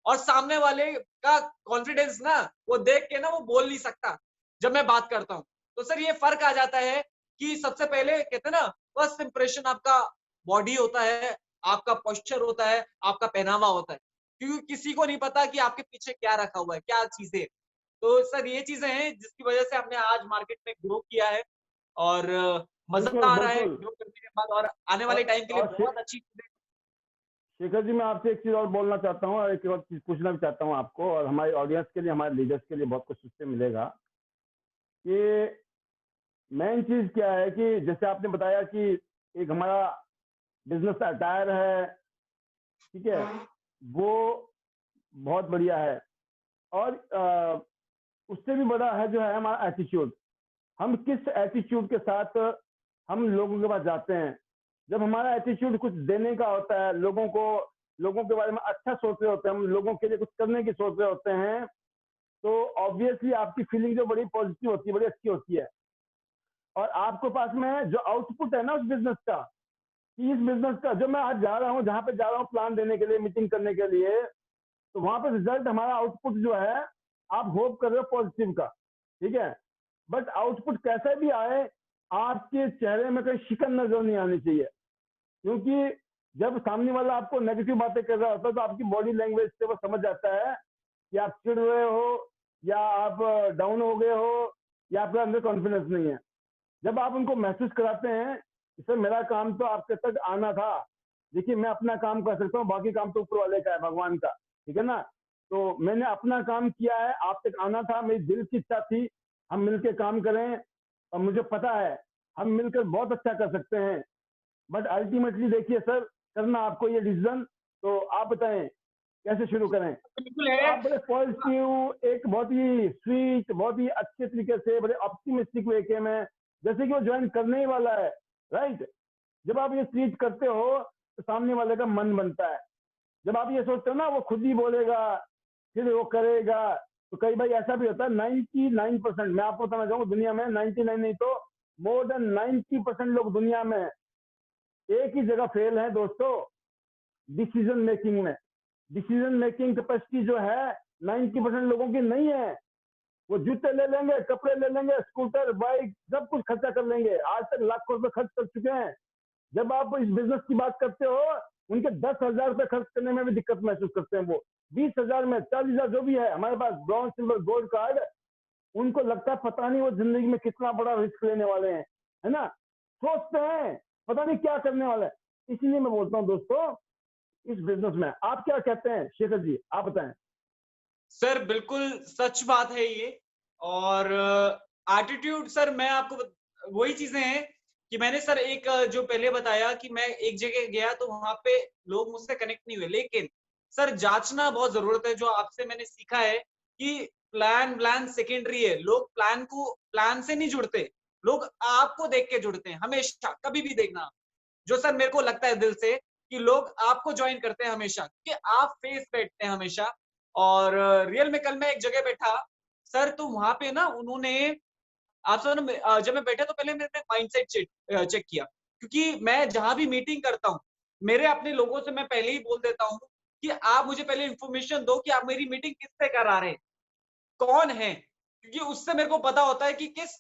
और सामने वाले का कॉन्फिडेंस ना, वो देख के ना वो बोल नहीं सकता जब मैं बात करता हूँ। तो सर ये फर्क आ जाता है कि सबसे पहले कहते हैं ना, फर्स्ट इंप्रेशन आपका बॉडी होता है, आपका पोस्चर होता है, आपका पहनावा होता है। क्योंकि किसी को नहीं पता कि आपके पीछे क्या रखा हुआ है, क्या चीजें। तो सर ये चीजें हैं जिसकी वजह से हमने आज मार्केट में ग्रो किया है। और मजा बिल्कुल आ रहा है बिल्कुल। ग्रो करने के बाद, और आने वाले टाइम के लिए और बहुत अच्छी चीजें। शेखर जी, मैं आपसे एक चीज और बोलना चाहता हूँ और एक और चीज पूछना भी चाहता हूँ आपको, और हमारे ऑडियंस के लिए, हमारे लीडर्स के लिए बहुत कुछ उससे मिलेगा कि मेन चीज क्या है कि जैसे आपने बताया कि एक हमारा बिजनेस अटायर है, ठीक है, वो बहुत बढ़िया है। और उससे भी बड़ा है जो है हमारा एटीट्यूड। हम किस एटीट्यूड के साथ हम लोगों के पास जाते हैं। जब हमारा एटीट्यूड कुछ देने का होता है, लोगों को, लोगों के बारे में अच्छा सोच रहे होते हैं, हम लोगों के लिए कुछ करने की सोच रहे होते हैं, तो ऑब्वियसली आपकी फीलिंग जो बड़ी पॉजिटिव होती है, बड़ी अच्छी होती है। और आपके पास में जो आउटपुट है ना उस बिजनेस का, कि इस बिजनेस का जो मैं आज जा रहा हूँ, जहां पे जा रहा हूँ प्लान देने के लिए, मीटिंग करने के लिए, तो वहां पे रिजल्ट हमारा आउटपुट जो है, आप होप कर रहे हो पॉजिटिव का, ठीक है। बट आउटपुट कैसे भी आए, आपके चेहरे में कहीं शिकन नजर नहीं आनी चाहिए। क्योंकि जब सामने वाला आपको नेगेटिव बातें कर रहा होता है, तो आपकी बॉडी लैंग्वेज से वो समझ जाता है कि आप चिढ़ रहे हो, या आप डाउन हो गए हो, या आपके अंदर कॉन्फिडेंस नहीं है। जब आप उनको महसूस कराते हैं कि सर मेरा काम तो आपके तक आना था, देखिए मैं अपना काम कर सकता हूँ, बाकी काम तो ऊपर वाले का है, भगवान का, ठीक है ना। तो मैंने अपना काम किया है, आप तक आना था, मेरी दिल की इच्छा थी हम मिलकर काम करें, और मुझे पता है हम मिलकर बहुत अच्छा कर सकते हैं। बट अल्टीमेटली देखिए सर, करना आपको ये डिसीजन, तो आप बताएं कैसे शुरू करें। बिल्कुल तो है। आप बड़े पॉजिटिव, एक बहुत ही स्वीट, बहुत ही अच्छे तरीके से, बड़े ऑप्टिमिस्टिक वे में, जैसे कि वो ज्वाइन करने ही वाला है, राइट। जब आप ये ट्रीट करते हो, तो सामने वाले का मन बनता है। जब आप ये सोचते हो ना वो खुद ही बोलेगा, फिर वो करेगा, तो कई बार ऐसा भी होता है। 99%, मैं आपको बताना चाहूंगा, दुनिया में 99 नहीं तो मोर देन 90% लोग दुनिया में एक ही जगह फेल है दोस्तों, डिसीजन मेकिंग में। डिसीजन मेकिंग कैपेसिटी जो है 90% लोगों की नहीं है। वो जूते ले लेंगे, कपड़े ले लेंगे, स्कूटर, बाइक, सब कुछ खर्चा कर लेंगे, आज तक लाखों रुपए खर्च कर चुके हैं। जब आप इस बिजनेस की बात करते हो, उनके 10,000 रुपए खर्च करने में भी दिक्कत महसूस करते हैं। वो 20,000 में 40,000 जो भी है हमारे पास ब्रॉन्ज, सिल्वर, गोल्ड कार्ड, उनको लगता है पता नहीं वो जिंदगी में कितना बड़ा रिस्क लेने वाले हैं, है ना। सोचते हैं पता नहीं क्या करने वाला है। इसीलिए मैं बोलता हूँ दोस्तों, इस बिजनेस में आप क्या कहते हैं शेखर जी, आप बताएं। सर बिल्कुल सच बात है ये। और एटीट्यूड सर, मैं आपको वही चीजें हैं कि मैंने सर एक जो पहले बताया कि मैं एक जगह गया तो वहां पे लोग मुझसे कनेक्ट नहीं हुए। लेकिन सर जांचना बहुत जरूरत है, जो आपसे मैंने सीखा है कि प्लान प्लान सेकेंडरी है। लोग प्लान से नहीं जुड़ते, लोग आपको देख के जुड़ते हैं हमेशा। कभी भी देखना, जो सर मेरे को लगता है दिल से, कि लोग आपको ज्वाइन करते हैं हमेशा कि आप फेस बैठते हैं हमेशा। और रियल में कल मैं एक जगह बैठा सर, तो वहां पे ना उन्होंने, आप सब ना, जब मैं बैठा तो पहले मैंने माइंडसेट चेक किया। क्योंकि मैं जहां भी मीटिंग करता हूँ, मेरे अपने लोगों से मैं पहले ही बोल देता हूँ कि आप मुझे पहले इन्फॉर्मेशन दो कि आप मेरी मीटिंग किससे करा रहे हैं, कौन है। क्योंकि उससे मेरे को पता होता है कि किस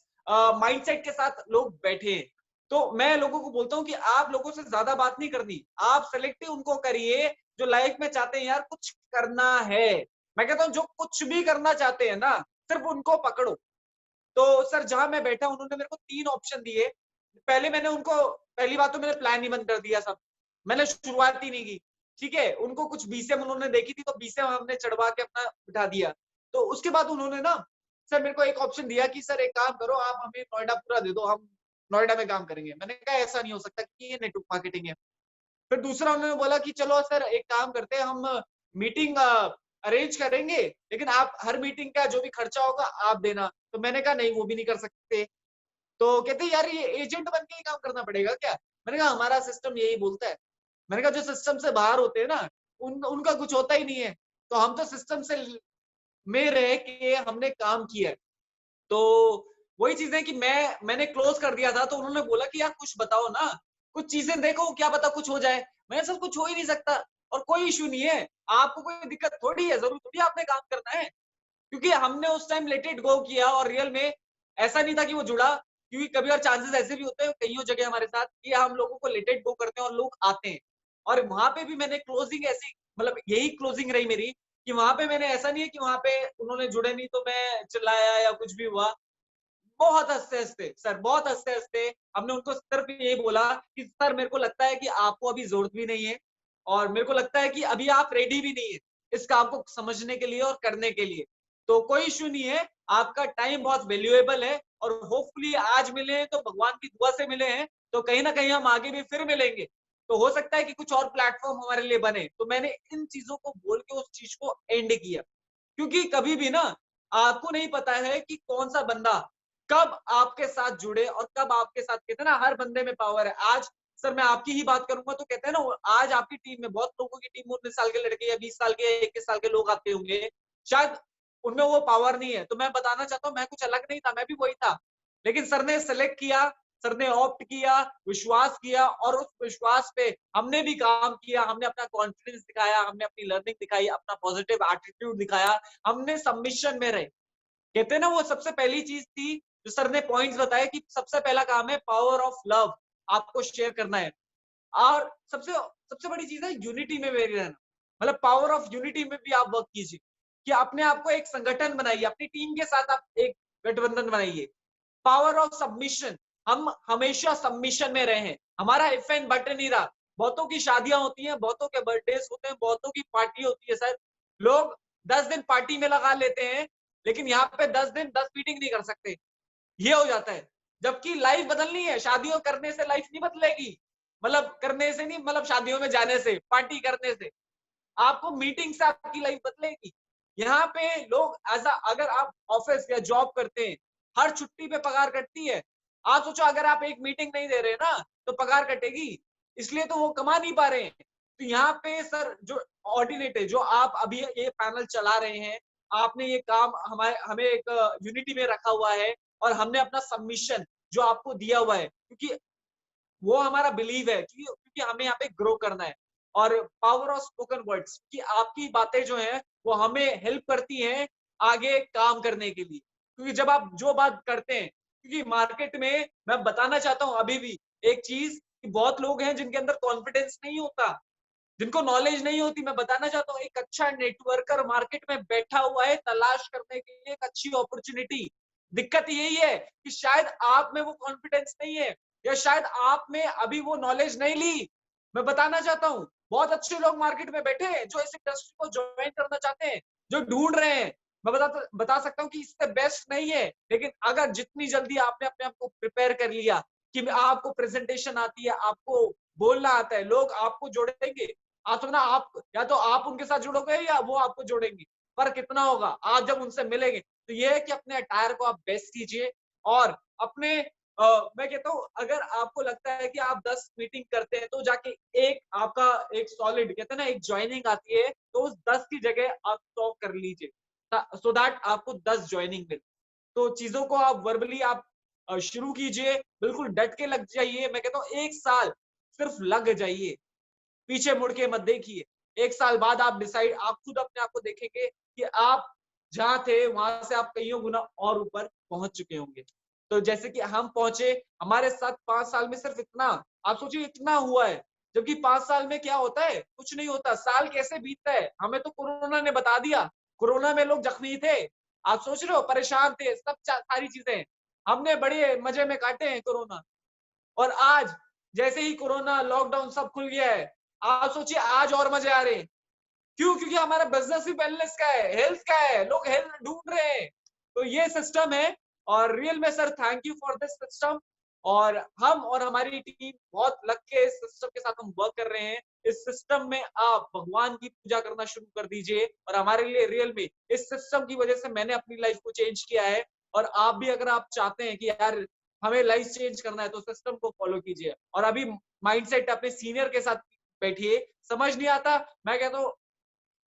माइंडसेट के साथ लोग बैठे हैं। तो मैं लोगों को बोलता हूँ कि आप लोगों से ज्यादा बात नहीं करनी, आप सेलेक्टिव उनको करिए जो लाइफ में चाहते हैं यार कुछ करना है। मैं कहता हूँ जो कुछ भी करना चाहते हैं ना, सिर्फ उनको पकड़ो। तो सर जहां मैं बैठा उन्होंने मेरे को 3 ऑप्शन दिए। पहले मैंने उनको, पहली बात तो मैंने प्लान ही बंद कर दिया सब, मैंने शुरुआत ही नहीं की। ठीक है, उनको कुछ बीसीएम उन्होंने देखी थी तो बीसीएम हमने चढ़वा के अपना बिठा दिया। तो उसके बाद उन्होंने ना सर मेरे को एक ऑप्शन दिया कि सर एक काम करो, आप हमें नोएडा पूरा दे दो, हम नोएडा में काम करेंगे। मैंने कहा ऐसा नहीं हो सकता कि ये नेटवर्क मार्केटिंग है। फिर दूसरा उन्होंने बोला कि चलो सर एक काम करते हैं, हम मीटिंग अरेंज करेंगे, लेकिन आप हर मीटिंग का जो भी खर्चा होगा आप देना। तो मैंने कहा नहीं, वो भी नहीं कर सकते। तो कहते यार ये एजेंट बन के ही काम करना पड़ेगा क्या? मैंने कहा हमारा सिस्टम यही बोलता है। मैंने कहा जो सिस्टम से बाहर होते हैं ना, उनका कुछ होता ही नहीं है। तो हम तो सिस्टम से में रह के हमने काम किया है। तो वही चीज है कि मैंने क्लोज कर दिया था। तो उन्होंने बोला कि यार कुछ बताओ ना, कुछ चीजें देखो, क्या पता कुछ हो जाए। मैंने सर कुछ हो ही नहीं सकता, और कोई इशू नहीं है, आपको कोई दिक्कत थोड़ी है, जरूर थोड़ी आपने काम करना है। क्योंकि हमने उस टाइम लेट इट गो किया, और रियल में ऐसा नहीं था कि वो जुड़ा। क्योंकि कभी और चांसेस ऐसे भी होते हैं कईयों जगह हमारे साथ कि हम लोगों को लेट इट गो करते हैं और लोग आते हैं। और वहां पे भी मैंने क्लोजिंग ऐसी, मतलब यही क्लोजिंग रही मेरी, कि वहां पे मैंने ऐसा नहीं है कि वहां पे उन्होंने जुड़े नहीं तो मैं चिल्लाया या कुछ भी हुआ। बहुत हंसते हंसते सर, बहुत हंसते हंसते हमने उनको सिर्फ यही बोला कि सर मेरे को लगता है कि आपको अभी जरूरत भी नहीं है, और मेरे को लगता है कि अभी आप रेडी भी नहीं है इस काम को समझने के लिए और करने के लिए। तो कोई इशू नहीं है, आपका टाइम बहुत वैल्यूएबल है, और होपफुली आज मिले हैं तो भगवान की दुआ से मिले हैं, तो कहीं ना कहीं हम आगे भी फिर मिलेंगे। तो हो सकता है कि कुछ और प्लेटफॉर्म हमारे लिए बने। तो मैंने इन चीजों को बोल के उस चीज को एंड किया। क्योंकि कभी भी ना आपको नहीं पता है कि कौन सा बंदा कब आपके साथ जुड़े और कब आपके साथ, कहते हैं ना हर बंदे में पावर है। आज सर मैं आपकी ही बात करूंगा तो कहते हैं ना, आज आपकी टीम में बहुत लोगों की टीम में 19 साल के लड़के या 20 साल के या 21 साल के लोग आते होंगे, शायद उनमें वो पावर नहीं है। तो मैं बताना चाहता हूँ मैं कुछ अलग नहीं था, मैं भी वही था। लेकिन सर ने सेलेक्ट किया, सर ने ऑप्ट किया, विश्वास किया, और उस विश्वास पे हमने भी काम किया। हमने अपना कॉन्फिडेंस दिखाया, हमने अपनी लर्निंग दिखाई, अपना पॉजिटिव एटीट्यूड दिखाया, हमने सबमिशन में रहे। कहते हैं ना वो सबसे पहली चीज थी जो सर ने पॉइंट्स बताए कि सबसे पहला काम है पावर ऑफ लव, आपको शेयर करना है। और सबसे सबसे बड़ी चीज है यूनिटी में मेरे रहना, मतलब पावर ऑफ यूनिटी में भी आप वर्क कीजिए, कि अपने आप को एक संगठन बनाइए, अपनी टीम के साथ आप एक गठबंधन बनाइए। पावर ऑफ सबमिशन, हम हमेशा सबमिशन में रहे हैं, हमारा इफ एंड बट नहीं रहा। बहुतों की शादियां होती हैं, बहुतों के बर्थडे होते हैं, बहुतों की पार्टी होती है सर, लोग 10 दिन पार्टी में लगा लेते हैं, लेकिन यहाँ पे 10 दिन 10 मीटिंग नहीं कर सकते, ये हो जाता है। जबकि लाइफ बदलनी है, शादियों करने से लाइफ नहीं बदलेगी, मतलब करने से नहीं, मतलब शादियों में जाने से, पार्टी करने से, आपको मीटिंग से आपकी लाइफ बदलेगी। यहाँ पे लोग अगर आप ऑफिस या जॉब करते हैं, हर छुट्टी पे पगार कटती है। आप सोचो अगर आप एक मीटिंग नहीं दे रहे ना तो पगार कटेगी, इसलिए तो वो कमा नहीं पा रहे हैं। तो यहाँ पे सर जो ऑर्डिनेट है, जो आप अभी ये पैनल चला रहे हैं, आपने ये काम हमें एक यूनिटी में रखा हुआ है, और हमने अपना सबमिशन जो आपको दिया हुआ है, क्योंकि वो हमारा बिलीव है, क्योंकि हमें यहाँ पे ग्रो करना है। और पावर ऑफ स्पोकन वर्ड्स, कि आपकी बातें जो है वो हमें हेल्प करती हैं आगे काम करने के लिए। क्योंकि जब आप जो बात करते हैं, क्योंकि मार्केट में मैं बताना चाहता हूँ अभी भी एक चीज, कि बहुत लोग हैं जिनके अंदर कॉन्फिडेंस नहीं होता, जिनको नॉलेज नहीं होती। मैं बताना चाहता हूँ एक अच्छा नेटवर्कर मार्केट में बैठा हुआ है तलाश करने के लिए एक अच्छी अपॉर्चुनिटी। दिक्कत यही है कि शायद आप में वो कॉन्फिडेंस नहीं है, या शायद आप में अभी वो नॉलेज नहीं ली। मैं बताना चाहता हूँ बहुत अच्छे लोग मार्केट में बैठे हैं जो इस इंडस्ट्री को ज्वाइन करना चाहते हैं, जो ढूंढ रहे हैं। मैं बता सकता हूँ कि इससे बेस्ट नहीं है, लेकिन अगर जितनी जल्दी आपने अपने आप को प्रिपेयर कर लिया कि आपको प्रेजेंटेशन आती है, आपको बोलना आता है, लोग आपको जोड़ेंगे। आप समझना, आप या तो आप उनके साथ जुड़ोगे या वो आपको जोड़ेंगे, फर्क कितना होगा आप जब उनसे मिलेंगे। तो ये है कि अपने अटायर को आप बेस्ट कीजिए, और अपने मैं कहता हूँ अगर आपको लगता है कि आप 10 मीटिंग करते हैं तो जाके एक आपका एक सॉलिड, कहते हैं ना एक ज्वाइनिंग आती है, तो उस 10 की जगह आप 100 कर लीजिए, सो दैट आपको 10 ज्वाइनिंग मिले। तो चीजों को आप वर्बली आप शुरू कीजिए, बिल्कुल डट के लग जाइए। मैं कहता हूँ 1 साल सिर्फ लग जाइए, पीछे मुड़ के मत देखिए। 1 साल बाद आप खुद अपने आप को देखेंगे कि आप जहाँ थे वहां से आप कईयों गुना और ऊपर पहुंच चुके होंगे। तो जैसे कि हम पहुंचे, हमारे साथ 5 साल में सिर्फ इतना, आप सोचिए इतना हुआ है, जबकि 5 साल में क्या होता है, कुछ नहीं होता। साल कैसे बीतता है हमें तो कोरोना ने बता दिया। कोरोना में लोग जख्मी थे, आप सोच रहे हो, परेशान थे, सब सारी चीजें हमने बड़े मजे में काटे हैं कोरोना। और आज जैसे ही कोरोना लॉकडाउन सब खुल गया है, आप सोचिए आज और मजे आ रहे हैं। क्यों? क्योंकि हमारा बिजनेस भी वेलनेस का है, हेल्थ का है, लोग हेल्थ ढूंढ रहे हैं। तो ये सिस्टम है और रियल में sir thank you for this system. और हम और हमारी टीम बहुत लग के इस सिस्टम के साथ हम वर्क कर रहे हैं। इस सिस्टम में आप भगवान की पूजा करना शुरू कर दीजिए और हमारे लिए रियल में इस सिस्टम की वजह से मैंने अपनी लाइफ को चेंज किया है। और आप भी अगर आप चाहते हैं कि यार हमें लाइफ चेंज करना है तो सिस्टम को फॉलो कीजिए और अभी माइंडसेट अपने सीनियर के साथ बैठिए। समझ नहीं आता, मैं कहता हूँ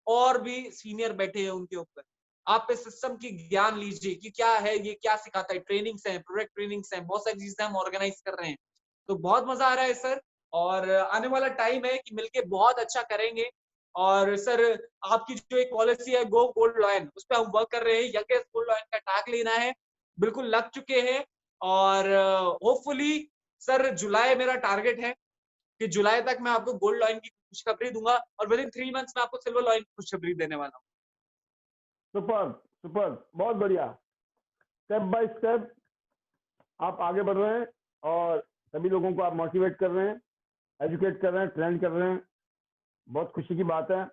और भी सीनियर बैठे हैं उनके ऊपर, आप इस सिस्टम की ज्ञान लीजिए कि क्या है, ये क्या सिखाता है। ट्रेनिंग्स हैं, प्रोडक्ट ट्रेनिंग्स हैं, बहुत सारी चीजें हम ऑर्गेनाइज कर रहे हैं। तो बहुत मजा आ रहा है सर। और आने वाला टाइम है कि मिलके बहुत अच्छा करेंगे। और सर आपकी जो एक पॉलिसी है गो गोल्ड लॉयन, उस पर हम वर्क कर रहे हैं। यंगेस्ट गोल्ड लॉयन का टैग लेना है, बिल्कुल लग चुके हैं। और होपफुली सर जुलाई मेरा टारगेट है कि जुलाई तक मैं आपको गोल्ड लॉइन की खुशखबरी दूंगा और विद इन 3 मंथ्स में आपको सिल्वर लॉइन की खुशखबरी देने वाला हूँ। सुपर सुपर, बहुत बढ़िया। स्टेप बाय स्टेप आप आगे बढ़ रहे हैं और सभी लोगों को आप मोटिवेट कर रहे हैं, एजुकेट कर रहे हैं, ट्रेंड कर रहे हैं। बहुत खुशी की बात है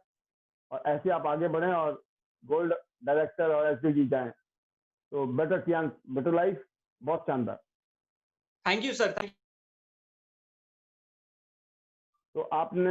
और ऐसे आप आगे बढ़ें और गोल्ड डायरेक्टर और एसडीजी जाएं तो बेटर चांस, बेटर लाइफ। बहुत शानदार। थैंक यू सर, थैंक तो आपने